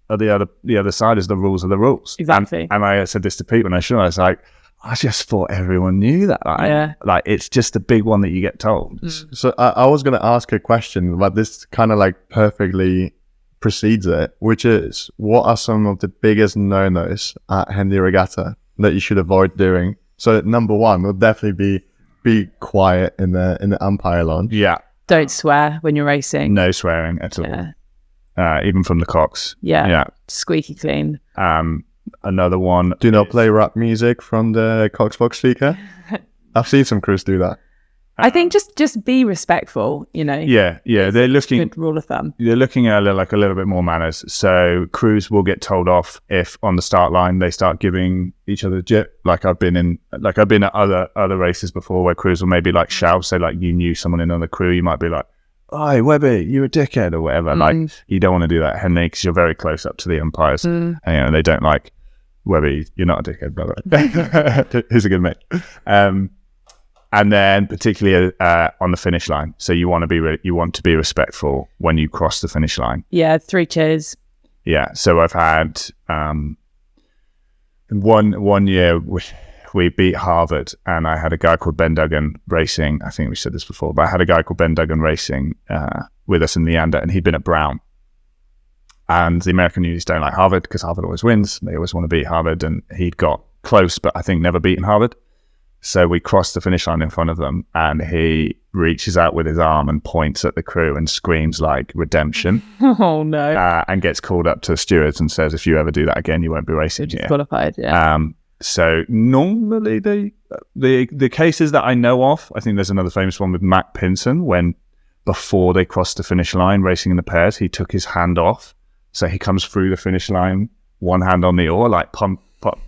the other side is the rules are the rules. Exactly. And I said this to Pete when I showed, I was like, I just thought everyone knew that. It's just a big one that you get told. So I was going to ask a question, but this kind of perfectly precedes it, which is, what are some of the biggest no-nos at Henley Regatta that you should avoid doing? So number one would definitely be quiet in the umpire lounge. Yeah. Don't swear when you're racing. No swearing at all. Even from the cocks. Yeah. Squeaky clean. Another one. Do not play rap music from the Cox box speaker. I've seen some crews do that. I think just be respectful, Yeah. They're looking. Good rule of thumb. They're looking at a little bit more manners. So crews will get told off if on the start line they start giving each other jip. I've been at other races before where crews will maybe shout, say you knew someone in another crew, you might be like, "Oi, Webby, you're a dickhead," or whatever. You don't want to do that, Henley, because you're very close up to the umpires, and they don't like, "Webby, you're not a dickhead, brother." He's a good mate. And then particularly on the finish line, so you want to be respectful when you cross the finish line. Yeah, 3 cheers. Yeah, so I've had one year we beat Harvard, and I had a guy called Ben Duggan racing. I think we said this before, but I had a guy called Ben Duggan racing with us in Leander, and he'd been at Brown. And the American unis don't like Harvard because Harvard always wins. They always want to beat Harvard, and he'd got close, but I think never beaten Harvard. So we crossed the finish line in front of them, and he reaches out with his arm and points at the crew and screams redemption. Oh no. And gets called up to the stewards and says, "If you ever do that again, you won't be racing here." Qualified, yeah. So normally the cases that I know of, I think there's another famous one with Matt Pinson, when before they crossed the finish line racing in the pairs, he took his hand off. So he comes through the finish line, one hand on the oar,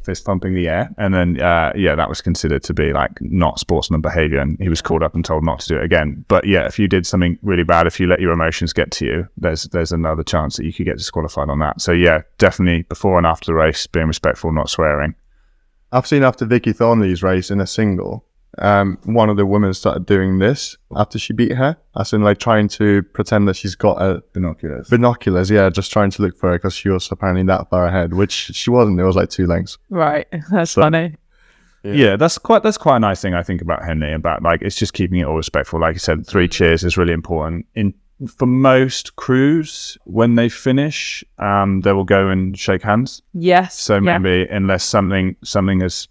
fist pumping the air, and then that was considered to be not sportsman behavior, and he was called up and told not to do it again. But if you did something really bad, if you let your emotions get to you, there's another chance that you could get disqualified on that. So definitely before and after the race, being respectful, not swearing. I've seen after Vicky Thornley's race in a single, one of the women started doing this after she beat her, as in trying to pretend that she's got binoculars, just trying to look for her because she was apparently that far ahead, which she wasn't. It was 2 lengths. Right. That's funny. Yeah, that's quite a nice thing I think about Henley, about it's just keeping it all respectful. Like you said, 3 cheers is really important. For most crews, when they finish, they will go and shake hands. Yes. So maybe unless something has,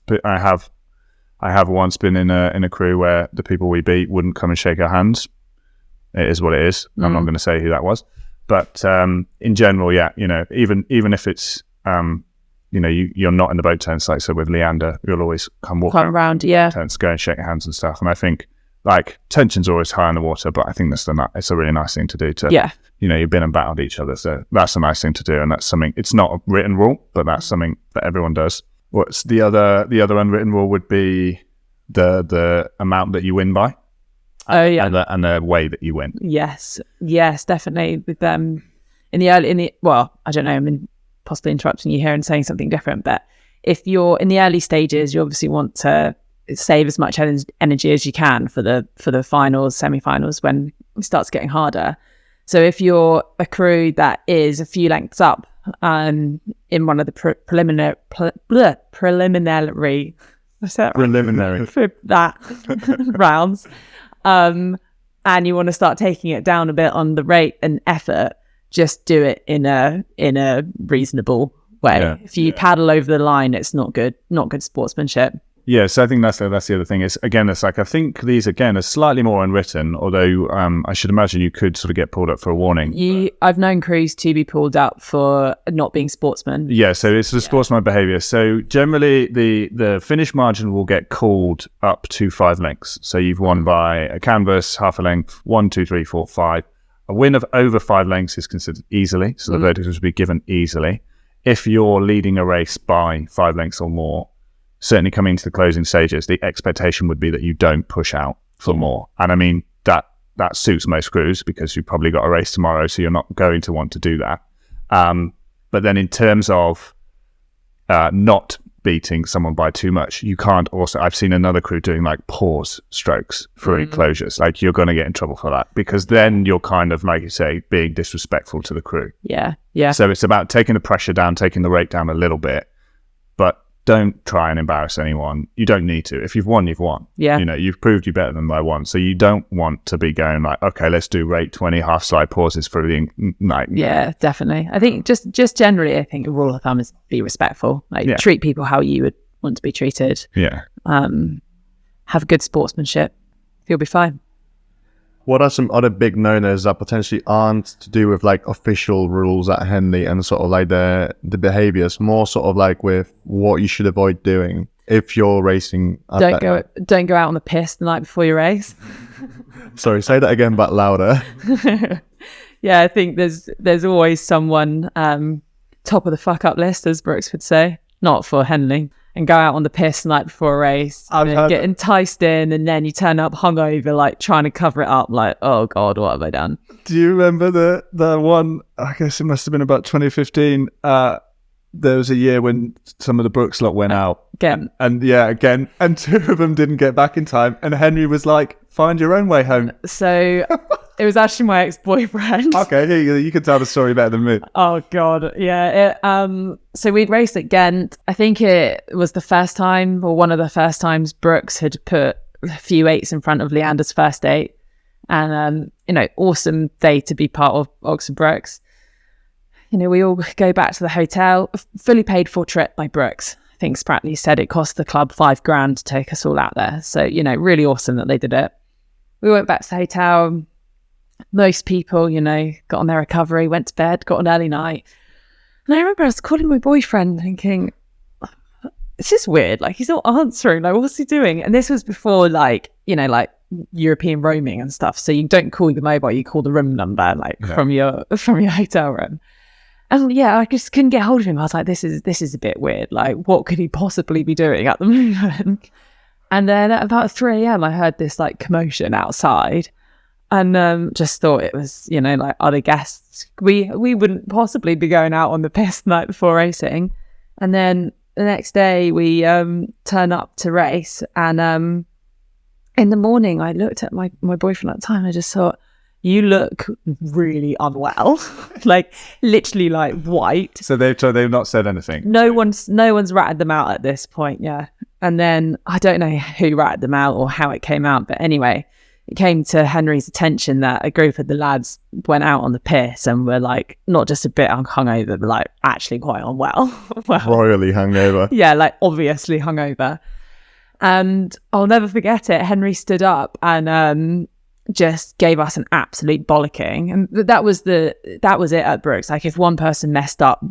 I have once been in a crew where the people we beat wouldn't come and shake our hands. It is what it is. I'm not going to say who that was, but in general, even if it's you're not in the boat tents, so with Leander, you'll always come around tents, go and shake hands and stuff. And I think tension's always high in the water, but I think it's a really nice thing to do. You've been and battled each other, so that's a nice thing to do, and that's something. It's not a written rule, but that's something that everyone does. What's the other unwritten rule would be the amount that you win by. Oh yeah, and the way that you win. Yes, definitely. With them I don't know. I'm possibly interrupting you here and saying something different, but if you're in the early stages, you obviously want to save as much energy as you can for the finals, semi-finals, when it starts getting harder. So if you're a crew that is a few lengths up in one of the preliminary rounds, and you want to start taking it down a bit on the rate and effort, just do it in a reasonable way. Yeah. If you paddle over the line, it's not good sportsmanship. Yeah, so I think that's the other thing. Is again, it's like I think these again are slightly more unwritten. Although I should imagine you could sort of get pulled up for a warning. I've known crews to be pulled up for not being sportsmen. Yeah, so it's the sportsman behaviour. So generally, the finish margin will get called up to 5 lengths. So you've won by a canvas, half a length, 1, 2, 3, 4, 5. A win of over 5 lengths is considered easily. So the verdict will be given easily. If you're leading a race by 5 lengths or more, certainly coming into the closing stages, the expectation would be that you don't push out for more. And I mean, that suits most crews because you've probably got a race tomorrow, so you're not going to want to do that. But then in terms of not beating someone by too much, you can't also, I've seen another crew doing like pause strokes for closures. Like you're going to get in trouble for that because then you're kind of, like you say, being disrespectful to the crew. Yeah. So it's about taking the pressure down, taking the rate down a little bit, but don't try and embarrass anyone. You don't need to. If you've won, you've won. Yeah. You know, you've proved you're better than by 1. So you don't want to be going like, okay, let's do rate 20 half slide pauses for the night. Yeah, definitely. I think just generally, I think a rule of thumb is be respectful. Like treat people how you would want to be treated. Yeah. Have good sportsmanship. You'll be fine. What are some other big no-nos that potentially aren't to do with like official rules at Henley and sort of like the behaviors, more sort of like with what you should avoid doing if you're racing? Don't go out on the piss the night before your race. Sorry, say that again, but louder. Yeah, I think there's always someone top of the fuck up list, as Brooks would say, not for Henley, and go out on the piss the night before a race, get enticed in, and then you turn up hungover, like trying to cover it up, like, oh God, what have I done? Do you remember the one, I guess it must have been about 2015, there was a year when some of the Brooks lot went out. Again. And 2 of them didn't get back in time, and Henry was like, find your own way home. So it was actually my ex-boyfriend. Okay, you can tell the story better than me. Oh God, yeah. So we'd raced at Ghent. I think it was the first time, or one of the first times, Brooks had put a few 8s in front of Leander's first 8, and awesome day to be part of Oxford Brooks. We all go back to the hotel, fully paid for trip by Brooks. I think Spratley said it cost the club $5,000 to take us all out there. So really awesome that they did it. We went back to the hotel. Most people, got on their recovery, went to bed, got an early night. And I remember I was calling my boyfriend thinking, it's just weird. Like, he's not answering. Like, what's he doing? And this was before, like European roaming and stuff. So you don't call the mobile, you call the room number, from your hotel room. And I just couldn't get hold of him. I was like, this is a bit weird. Like, what could he possibly be doing at the moment? And then at about 3 a.m, I heard this like commotion outside. And just thought it was, like other guests. We wouldn't possibly be going out on the piss the night before racing. And then the next day we turn up to race. And in the morning, I looked at my boyfriend at the time. I just thought, you look really unwell. Like literally like white. So they've not said anything. No one's ratted them out at this point. Yeah. And then I don't know who ratted them out or how it came out. But anyway, it came to Henry's attention that a group of the lads went out on the piss and were like, not just a bit hungover, but like actually quite unwell. Royally hungover. Yeah, like obviously hungover. And I'll never forget it. Henry stood up and just gave us an absolute bollocking. And that was it at Brooks. Like if one person messed up,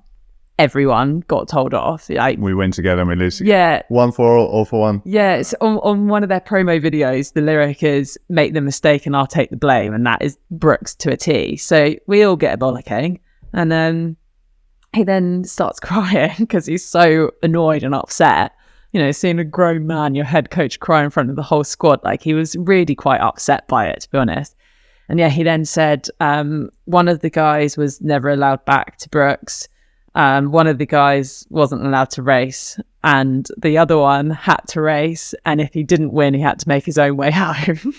everyone got told off. Like we win together and we lose together. Yeah. One for all for one. Yeah, it's on one of their promo videos, the lyric is make the mistake and I'll take the blame, and that is Brooks to a T. So we all get a bollocking, and then he then starts crying because he's so annoyed and upset. Seeing a grown man, your head coach, cry in front of the whole squad, like he was really quite upset by it, to be honest. And he then said one of the guys was never allowed back to Brooks. One of the guys wasn't allowed to race, and the other one had to race, and if he didn't win, he had to make his own way home.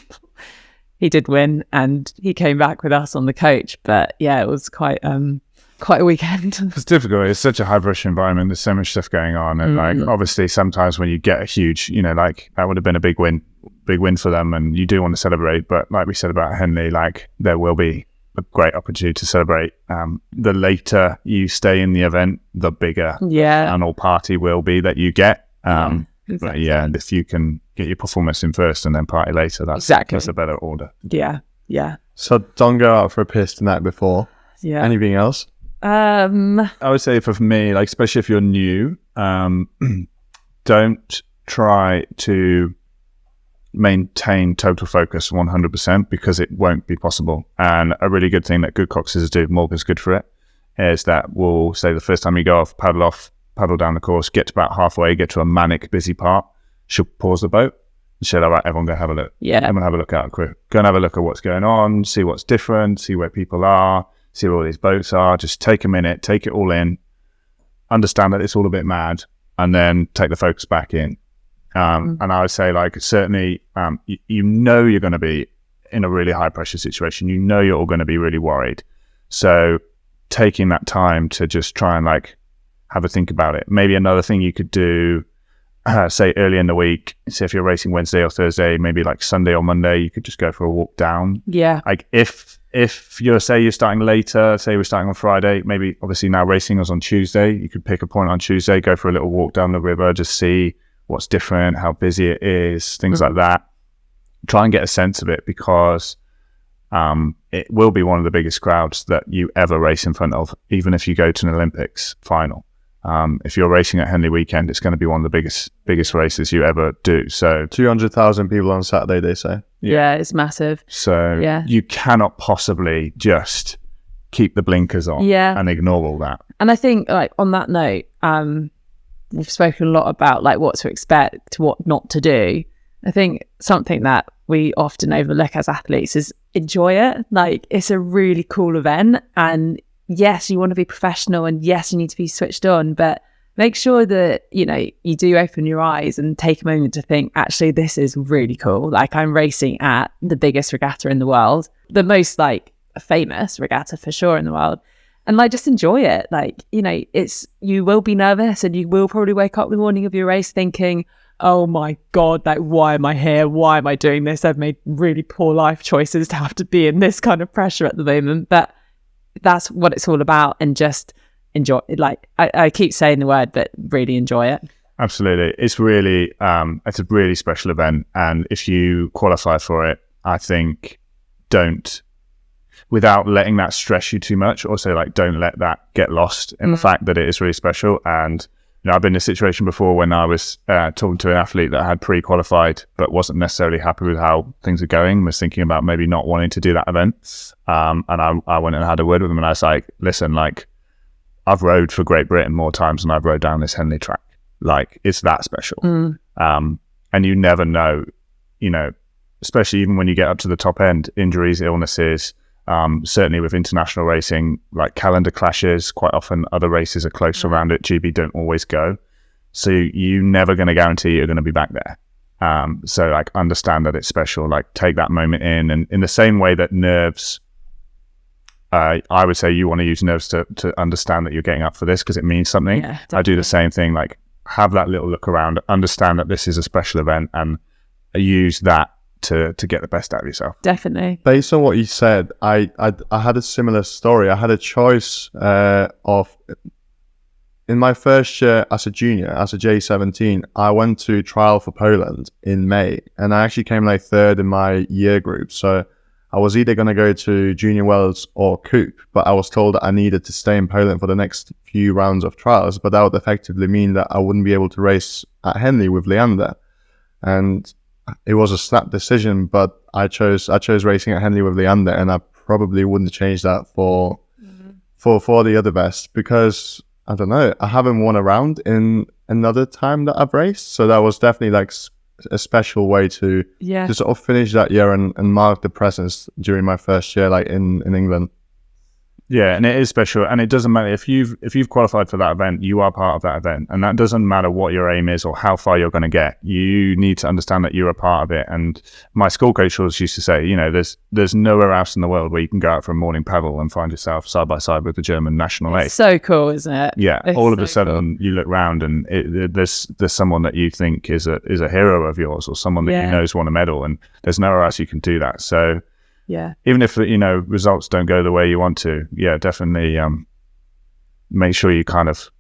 He did win, and he came back with us on the coach. But it was quite a weekend. It's difficult. It's such a high pressure environment. There's so much stuff going on, and like obviously sometimes when you get a huge, like that would have been a big win for them, and you do want to celebrate. But like we said about Henley, like there will be a great opportunity to celebrate. The later you stay in the event, the bigger an all party will be that you get. Exactly. But yeah, and if you can get your performance in first and then party later, that's a better order. Yeah. So don't go out for a piss the night before. Yeah. Anything else? I would say for me, like especially if you're new, don't try to maintain total focus 100% because it won't be possible. And a really good thing that good coxes do, Morgan's good for it, is that we'll say the first time you go off, paddle down the course, get to about halfway, get to a manic busy part, she'll pause the boat and she'll, all right, everyone go have a look. Yeah. Everyone have a look out of crew. Go and have a look at what's going on, see what's different, see where people are, see where all these boats are. Just take a minute, take it all in, understand that it's all a bit mad, and then take the focus back in. And I would say, like, certainly, you know you're going to be in a really high pressure situation. You know you're all going to be really worried. So taking that time to just try and like have a think about it. Maybe another thing you could do, say early in the week, say if you're racing Wednesday or Thursday, maybe like Sunday or Monday, you could just go for a walk down. Yeah. Like if you're starting later, say we're starting on Friday, maybe obviously now racing is on Tuesday, you could pick a point on Tuesday, go for a little walk down the river, just see what's different, how busy it is, things like that. Try and get a sense of it because it will be one of the biggest crowds that you ever race in front of, even if you go to an Olympics final. If you're racing at Henley weekend, it's going to be one of the biggest races you ever do. So 200,000 people on Saturday, they say. Yeah, it's massive. So you cannot possibly just keep the blinkers on and ignore all that. And I think, like, on that note, we've spoken a lot about like what to expect, what not to do. I think something that we often overlook as athletes is enjoy it. Like, it's a really cool event, and yes, you want to be professional, and yes, you need to be switched on, but make sure that, you know, you do open your eyes and take a moment to think, actually, this is really cool. Like, I'm racing at the biggest regatta in the world, the most like famous regatta for sure in the world. And like, just enjoy it. Like, you know, you will be nervous and you will probably wake up the morning of your race thinking, oh my God, like, why am I here? Why am I doing this? I've made really poor life choices to have to be in this kind of pressure at the moment. But that's what it's all about. And just enjoy it. Like, I keep saying the word, but really enjoy it. Absolutely. It's really, it's a really special event. And if you qualify for it, I think without letting that stress you too much, also like don't let that get lost in the fact that it is really special. And you know, I've been in a situation before when I was talking to an athlete that had pre-qualified but wasn't necessarily happy with how things are going, was thinking about maybe not wanting to do that event. And I went and had a word with him, and I was like, listen, like, I've rode for Great Britain more times than I've rode down this Henley track. Like, it's that special. And you never know, you know, especially even when you get up to the top end, injuries, illnesses. Certainly with international racing, like calendar clashes, quite often other races are close around it. GB don't always go. So you're never going to guarantee you're going to be back there. So like, understand that it's special, like take that moment in. And in the same way that nerves, I would say you want to use nerves to understand that you're getting up for this because it means something. Yeah, I do the same thing, like have that little look around, understand that this is a special event, and use that to get the best out of yourself. Definitely. Based on what you said, I had a similar story. I had a choice of, in my first year as a junior, as a J17, I went to trial for Poland in May, and I actually came like third in my year group. So I was either going to go to Junior Worlds or Coupe, but I was told that I needed to stay in Poland for the next few rounds of trials, but that would effectively mean that I wouldn't be able to race at Henley with Leander. And it was a snap decision, but I chose racing at Henley with Leander, and I probably wouldn't change that for the other best, because I don't know, I haven't won a round in another time that I've raced, so that was definitely like a special way to sort of finish that year and mark the presence during my first year, like in England. Yeah, and it is special, and it doesn't matter if you've qualified for that event, you are part of that event, and that doesn't matter what your aim is or how far you're going to get. You need to understand that you're a part of it. And my school coach always used to say, you know, there's nowhere else in the world where you can go out for a morning paddle and find yourself side by side with the German national ace. So cool, isn't it? Yeah, all of a sudden you look round and there's someone that you think is a hero of yours, or someone that you know's won a medal, and there's nowhere else you can do that. So even if results don't go the way you want to, definitely make sure you kind of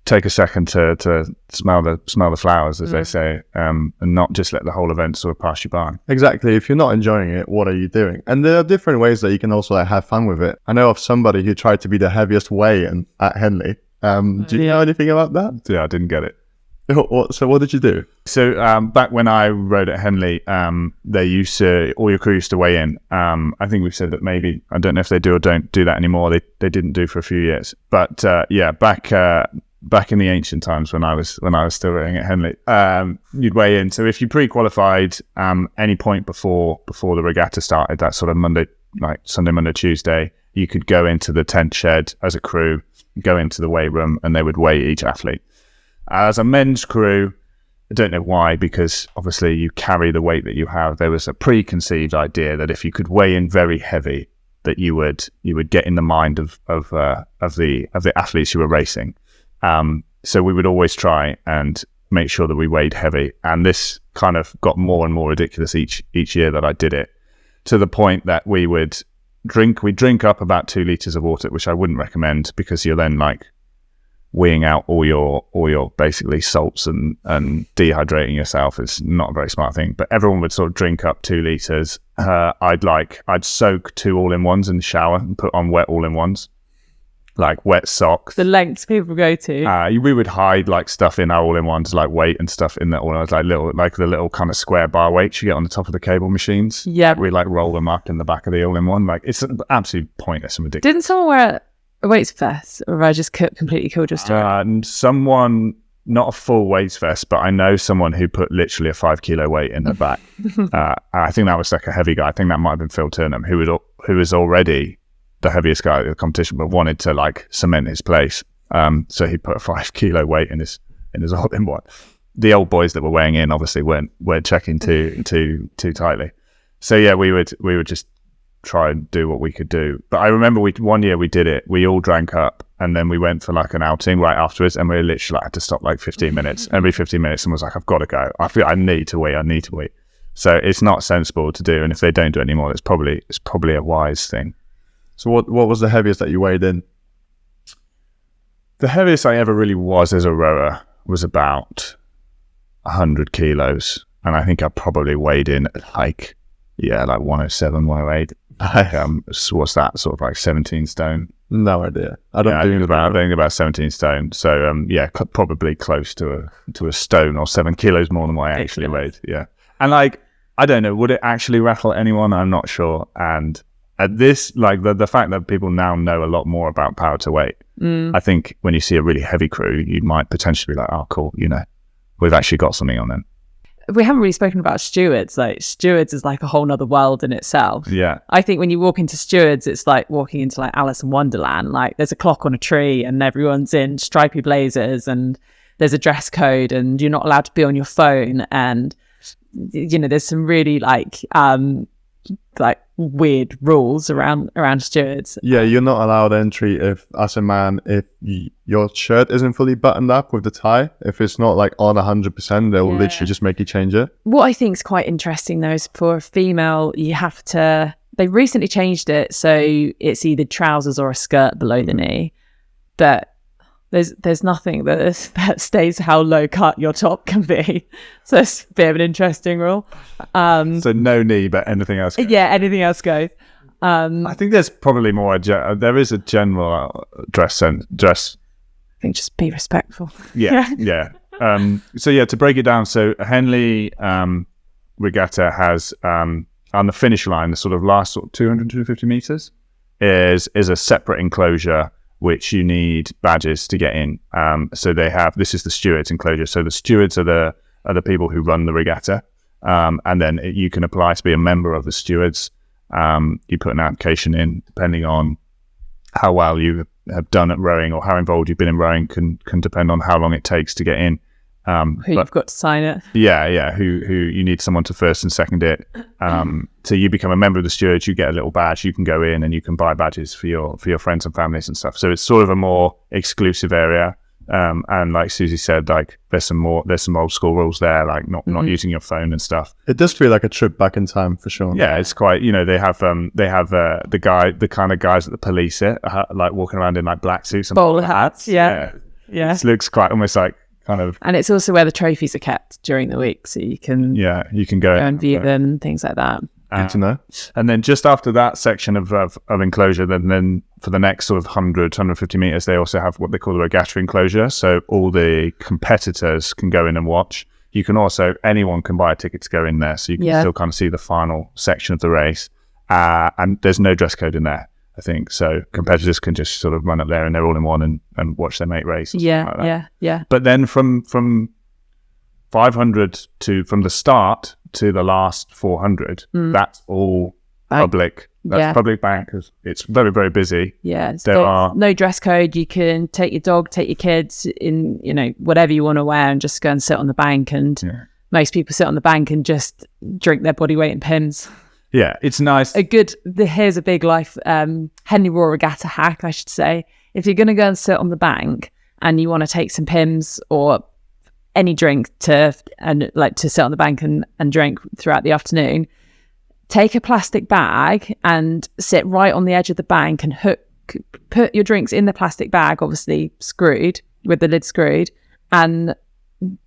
take a second to smell the flowers, as they say, and not just let the whole event sort of pass you by. Exactly. If you're not enjoying it, what are you doing? And there are different ways that you can also have fun with it. I know of somebody who tried to be the heaviest weigh-in at Henley. Do you know anything about that? Yeah, I didn't get it. So what did you do? So back when I rode at Henley, they used to, all your crew used to weigh in. I think we've said that maybe, I don't know if they do or don't do that anymore. They didn't do for a few years. But back in the ancient times when I was still riding at Henley, you'd weigh in. So if you pre-qualified any point before the regatta started, that sort of Monday, like Sunday, Monday, Tuesday, you could go into the tent shed as a crew, go into the weigh room, and they would weigh each athlete. As a men's crew, I don't know why, because obviously you carry the weight that you have. There was a preconceived idea that if you could weigh in very heavy, that you would get in the mind of the athletes you were racing. So we would always try and make sure that we weighed heavy, and this kind of got more and more ridiculous each year that I did it, to the point that we'd drink up about 2 liters of water, which I wouldn't recommend, because you're then like weighing out all your basically salts and dehydrating yourself. Is not a very smart thing, but everyone would sort of drink up 2 liters. I'd soak 2 all-in-ones in the shower and put on wet all-in-ones, like wet socks. The lengths people go to. We would hide like stuff in our all-in-ones, like weight and stuff in the all-in-ones, like the little kind of square bar weights you get on the top of the cable machines. Yeah. We like roll them up in the back of the all-in-one. Like, it's absolutely pointless and ridiculous. Didn't someone wear a weights vest, or have I just completely killed your story? Someone, not a full weights vest, but I know someone who put literally a 5 kilo weight in her back. I think that was like a heavy guy. I think that might have been Phil Turnham, who was already the heaviest guy at the competition, but wanted to like cement his place. So he put a 5 kilo weight in his all-in-one. The old boys that were weighing in obviously weren't checking too tightly. So yeah, we would just try and do what we could do. But I remember one year we did it. We all drank up, and then we went for like an outing right afterwards, and we literally had to stop like 15 minutes. Every 15 minutes, someone was like, "I've got to go. I feel I need to wait." So it's not sensible to do, and if they don't do it anymore, it's probably a wise thing. So what was the heaviest that you weighed in? The heaviest I ever really was as a rower was about 100 kilos, and I think I probably weighed in like 107, 108. So what's that, sort of like 17 stone? No idea. I think about 17 stone. So probably close to a stone or 7 kilos more than what I actually weighed. Yeah, and like, I don't know, would it actually rattle anyone? I'm not sure. And at this, like the fact that people now know a lot more about power to weight, I think when you see a really heavy crew, you might potentially be like, oh cool, we've actually got something on them. We haven't really spoken about stewards. Like, stewards is like a whole nother world in itself. Yeah. I think when you walk into stewards, it's like walking into like Alice in Wonderland. Like, there's a clock on a tree and everyone's in stripy blazers and there's a dress code and you're not allowed to be on your phone. And, there's some really like weird rules around stewards. Yeah, you're not allowed entry if your shirt isn't fully buttoned up with the tie. If it's not like on 100%, they'll literally just make you change it. What I think is quite interesting though is for a female, they recently changed it so it's either trousers or a skirt below the knee, but there's nothing that stays how low cut your top can be. So it's a bit of an interesting rule. So no knee, but anything else goes. Yeah, anything else goes. I think there's probably more. There is a general dress. I think just be respectful. Yeah. To break it down, so Henley Regatta has on the finish line, the sort of last 250 meters is a separate enclosure which you need badges to get in. So this is the stewards enclosure. So the stewards are the people who run the regatta, and then you can apply to be a member of the stewards. You put an application in, depending on how well you have done at rowing or how involved you've been in rowing can depend on how long it takes to get in. You've got to sign it. Yeah. Who you need someone to first and second it. So you become a member of the stewards, you get a little badge, you can go in and you can buy badges for your friends and families and stuff. So it's sort of a more exclusive area. And like Susie said, like there's some old school rules there, like not using your phone and stuff. It does feel like a trip back in time for sure. Yeah, it's quite, they have the kind of guys at the police like walking around in like black suits and bowler hats. Yeah. It looks quite almost like kind of. And it's also where the trophies are kept during the week, so you can go and view them and things like that. Good to know. And then just after that section of enclosure, then for the next sort of 150 meters, they also have what they call the regatta enclosure. So all the competitors can go in and watch. You can also, anyone can buy a ticket to go in there. So you can still kind of see the final section of the race. And there's no dress code in there, I think. So competitors can just sort of run up there and they're all in one and watch their mate race. Yeah. But then from 500 from the start to the last 400, that's all public. That's public bank because it's very, very busy. Yeah, there are no dress code. You can take your dog, take your kids in, whatever you want to wear, and just go and sit on the bank. And most people sit on the bank and just drink their body weight in Pimm's. Yeah, it's nice. Here's a big life Henley Royal Regatta hack, I should say. If you're going to go and sit on the bank and you want to take some Pimm's or any drink to sit on the bank and drink throughout the afternoon, take a plastic bag and sit right on the edge of the bank and put your drinks in the plastic bag, obviously screwed with the lid screwed, and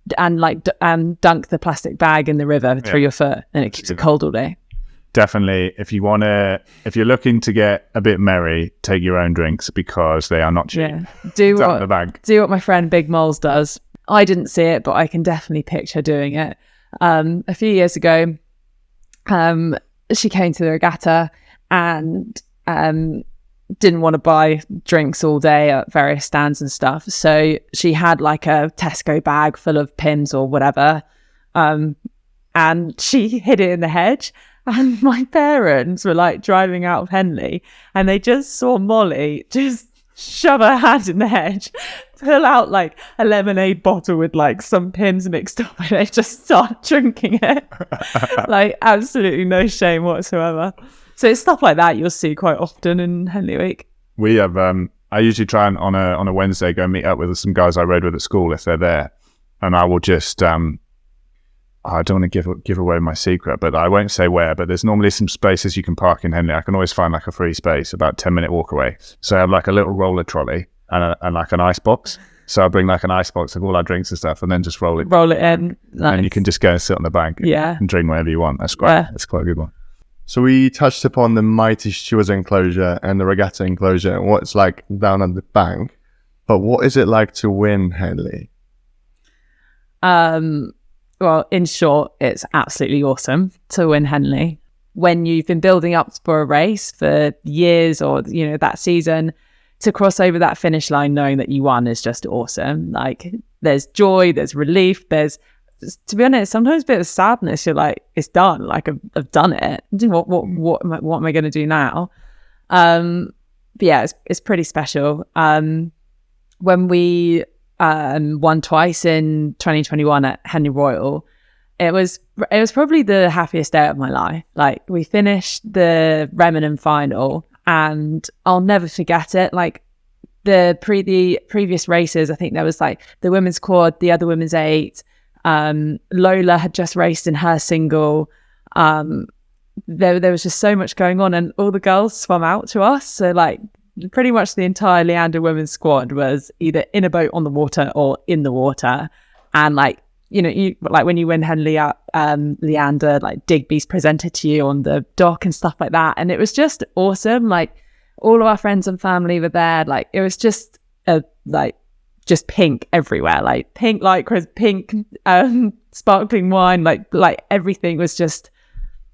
dunk the plastic bag in the river through your foot, and it keeps it cold all day. Definitely, if you're looking to get a bit merry, take your own drinks because they are not cheap. Yeah, do what my friend Big Moles does. I didn't see it, but I can definitely picture doing it. A few years ago, she came to the regatta and didn't want to buy drinks all day at various stands and stuff. So she had like a Tesco bag full of Pimm's or whatever, and she hid it in the hedge. And my parents were like driving out of Henley and they just saw Molly just shove her hand in the hedge, pull out like a lemonade bottle with like some Pimm's mixed up, and they just start drinking it. Like absolutely no shame whatsoever. So it's stuff like that you'll see quite often in Henley Week. We have I usually try and on a Wednesday go meet up with some guys I rode with at school if they're there, and I will just I don't want to give away my secret, but I won't say where, but there's normally some spaces you can park in Henley. I can always find like a free space about 10-minute walk away. So I have like a little roller trolley and like an ice box. So I bring like an ice box of all our drinks and stuff and then just roll it in. Nice. And you can just go and sit on the bank and drink whatever you want. That's great. Yeah. That's quite a good one. So we touched upon the mighty Stewards enclosure and the regatta enclosure and what it's like down at the bank. But what is it like to win Henley? Well, in short, it's absolutely awesome to win Henley. When you've been building up for a race for years or, that season, to cross over that finish line knowing that you won is just awesome. Like, there's joy, there's relief, there's, to be honest, sometimes a bit of sadness. You're like, it's done. Like, I've done it. What am I going to do now? But yeah, it's pretty special. When we won twice in 2021 at Henley Royal, it was probably the happiest day of my life. Like, we finished the Remenham final and I'll never forget it. Like, the previous races, I think there was like the women's quad, the other women's 8, Lola had just raced in her single. There was just so much going on and all the girls swam out to us, so like pretty much the entire Leander women's squad was either in a boat on the water or in the water. And like, you like when you win Henley at Leander, like Digby's presented to you on the dock and stuff like that. And it was just awesome. Like, all of our friends and family were there. Like, it was just just pink everywhere, like pink lycras, pink sparkling wine, like everything was just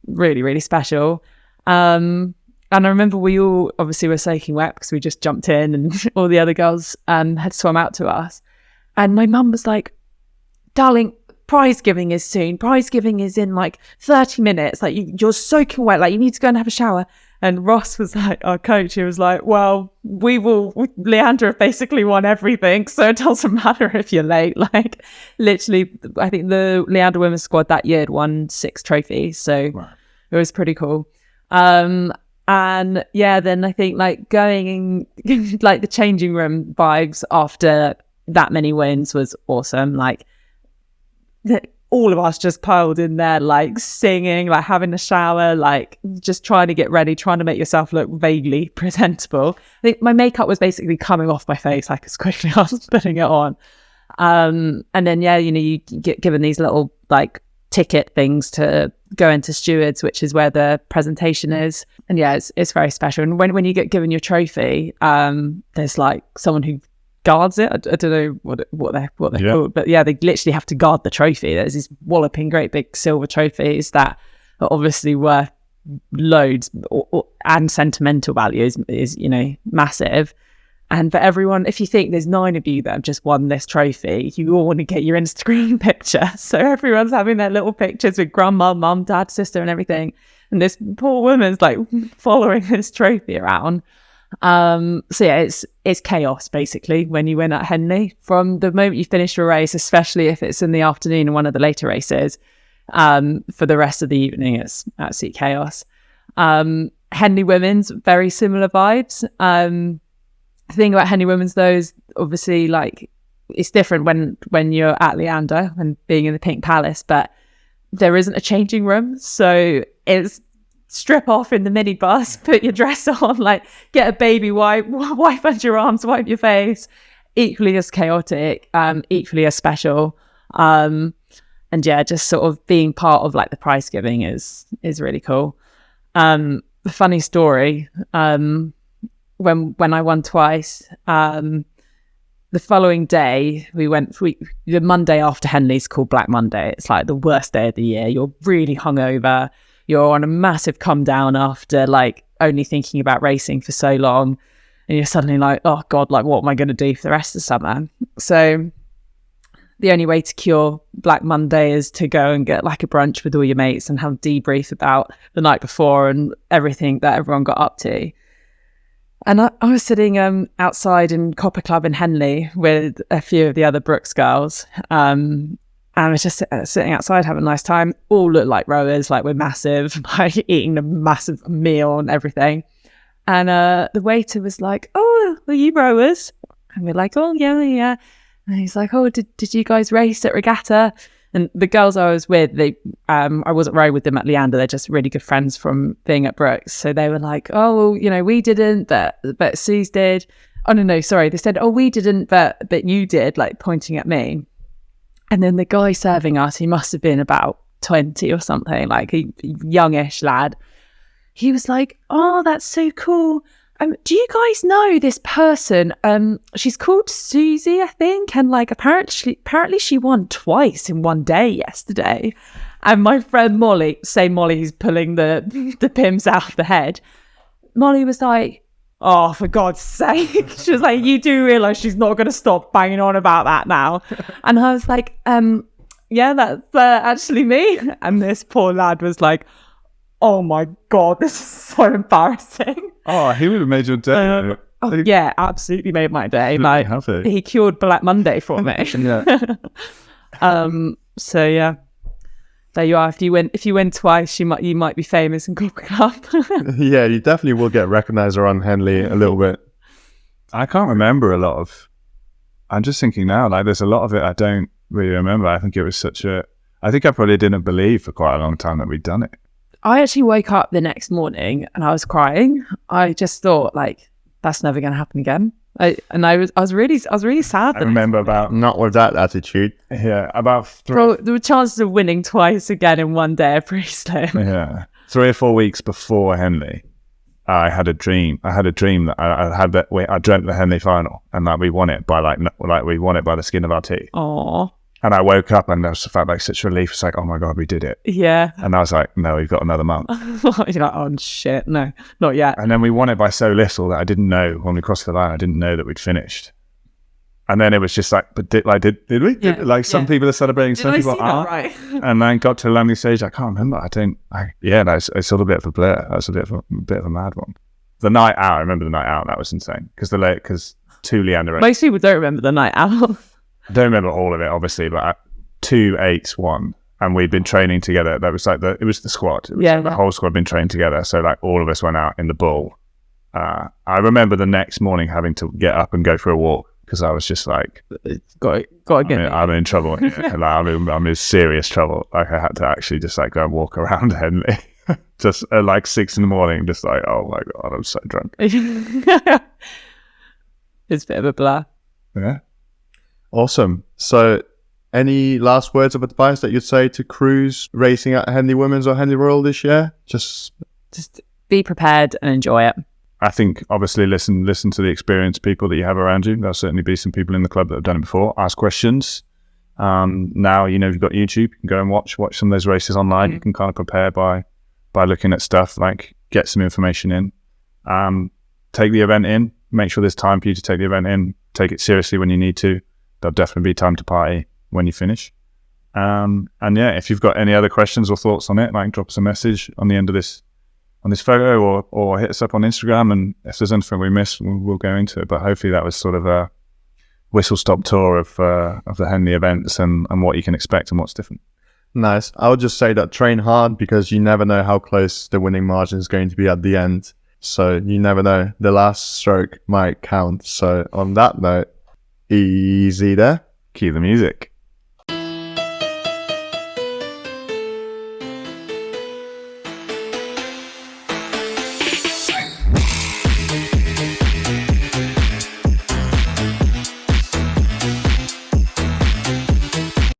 really, really special. And I remember we all obviously were soaking wet because we just jumped in and all the other girls had swum out to us. And my mum was like, darling, prize giving is soon. Prize giving is in like 30 minutes. Like, you're soaking wet. Like, you need to go and have a shower. And Ross was like, our coach, he was like, well, Leander have basically won everything, so it doesn't matter if you're late. Like, literally, I think the Leander women's squad that year had won 6 trophies. So wow. It was pretty cool. And yeah, then I think like going like the changing room vibes after that many wins was awesome. Like all of us just piled in there, like singing, like having a shower, like just trying to get ready, trying to make yourself look vaguely presentable. I think my makeup was basically coming off my face like as quickly as I was putting it on. And then, you get given these little like ticket things to go into Stewards, which is where the presentation is. And it's very special. And when you get given your trophy, there's like someone who guards it. I don't know what they're called, but they literally have to guard the trophy. There's these walloping great big silver trophies that are obviously worth loads, and sentimental value is massive. And for everyone, if you think there's 9 of you that have just won this trophy, you all want to get your Instagram picture. So everyone's having their little pictures with grandma, mum, dad, sister and everything. And this poor woman's like following this trophy around. It's chaos basically when you win at Henley. From the moment you finish your race, especially if it's in the afternoon and one of the later races, for the rest of the evening, it's absolute chaos. Henley Women's, very similar vibes. The thing about Henley Women's though is obviously like it's different when you're at Leander and being in the Pink Palace, but there isn't a changing room, so it's strip off in the minibus, put your dress on, like get a baby wipe under your arms, wipe your face. Equally as chaotic, equally as special, and just sort of being part of like the prize giving is really cool. The funny story, when I won twice, the following day the Monday after Henley's called Black Monday. It's like the worst day of the year. You're really hungover. You're on a massive come down after like only thinking about racing for so long. And you're suddenly like, oh God, like what am I going to do for the rest of the summer? So the only way to cure Black Monday is to go and get like a brunch with all your mates and have a debrief about the night before and everything that everyone got up to. And I was sitting outside in Copper Club in Henley with a few of the other Brooks girls. And I was just sitting outside having a nice time. All look like rowers, like we're massive, like eating a massive meal and everything. And the waiter was like, oh, are you rowers? And we're like, oh, yeah. And he's like, oh, did you guys race at Regatta? And the girls I was with, I wasn't rowing with them at Leander. They're just really good friends from being at Brooks. So they were like, oh, we didn't, but Suze did. Oh, no, sorry. They said, oh, we didn't, but you did, like pointing at me. And then the guy serving us, he must have been about 20 or something, like a youngish lad. He was like, oh, that's so cool. Do you guys know this person? She's called Susie, I think. And like, apparently she won twice in one day yesterday. And my friend Molly, who's pulling the pims out of the head. Molly was like, oh, for God's sake. She was like, you do realise she's not going to stop banging on about that now. And I was like, yeah, that's actually me. And this poor lad was like, oh my God, this is so embarrassing. Oh, he would have made your day. Yeah, absolutely made my day. Like, he cured Black Monday for me. Yeah. So yeah, there you are. If you win twice, you might be famous in Copper Club. Yeah, you definitely will get recognised around Henley a little bit. I can't remember a lot of. I'm just thinking now, like there's a lot of it I don't really remember. I think it was I think I probably didn't believe for quite a long time that we'd done it. I actually woke up the next morning and I was crying. I just thought like that's never going to happen again. I was really sad. I remember about not with that attitude. Yeah, about the chances of winning twice again in one day are pretty slim. Yeah, 3 or 4 weeks before Henley, I had a dream. I dreamt the Henley final and that we won it by we won it by the skin of our teeth. Aww. And I woke up and I just felt like such relief. It's like, oh my God, we did it. Yeah. And I was like, no, we've got another month. You're like, oh shit, no, not yet. And then we won it by so little that I didn't know when we crossed the line. I didn't know that we'd finished. And then it was just like, but did we? Yeah. Some people are celebrating, some people aren't. Right? And then got to the landing stage. I can't remember. It's all a bit of a blur. That was a bit of a mad one. The night out. I remember the night out. That was insane because two Leander. Most people don't remember the night out. I don't remember all of it, obviously, but 2 8s won, and we'd been training together. That was like it was the squad. The whole squad had been trained together. So like all of us went out in the bull. I remember the next morning having to get up and go for a walk because I was just like, Got to get it. I'm in trouble. Yeah. Like, I'm in serious trouble. Like I had to actually just like go and walk around Henley, just at like 6 a.m, just like, oh my god, I'm so drunk. It's a bit of a blur. Yeah. Awesome. So, any last words of advice that you'd say to crews racing at Henley Women's or Henley Royal this year? Just be prepared and enjoy it. I think obviously listen to the experienced people that you have around you. There'll certainly be some people in the club that have done it before. Ask questions. Now you've got YouTube. You can go and watch some of those races online. You can kind of prepare by looking at stuff, like get some information in. Take the event in. Make sure there's time for you to take the event in. Take it seriously when you need to. There'll definitely be time to party when you finish. And yeah, if you've got any other questions or thoughts on it, like drop us a message on the end of this photo, or hit us up on Instagram, and if there's anything we missed, we'll go into it. But hopefully that was sort of a whistle-stop tour of the Henley events and what you can expect and what's different. nice. I would just say that train hard, because you never know how close the winning margin is going to be at the end. So you never know. The last stroke might count. So on that note, easy there. Cue the music.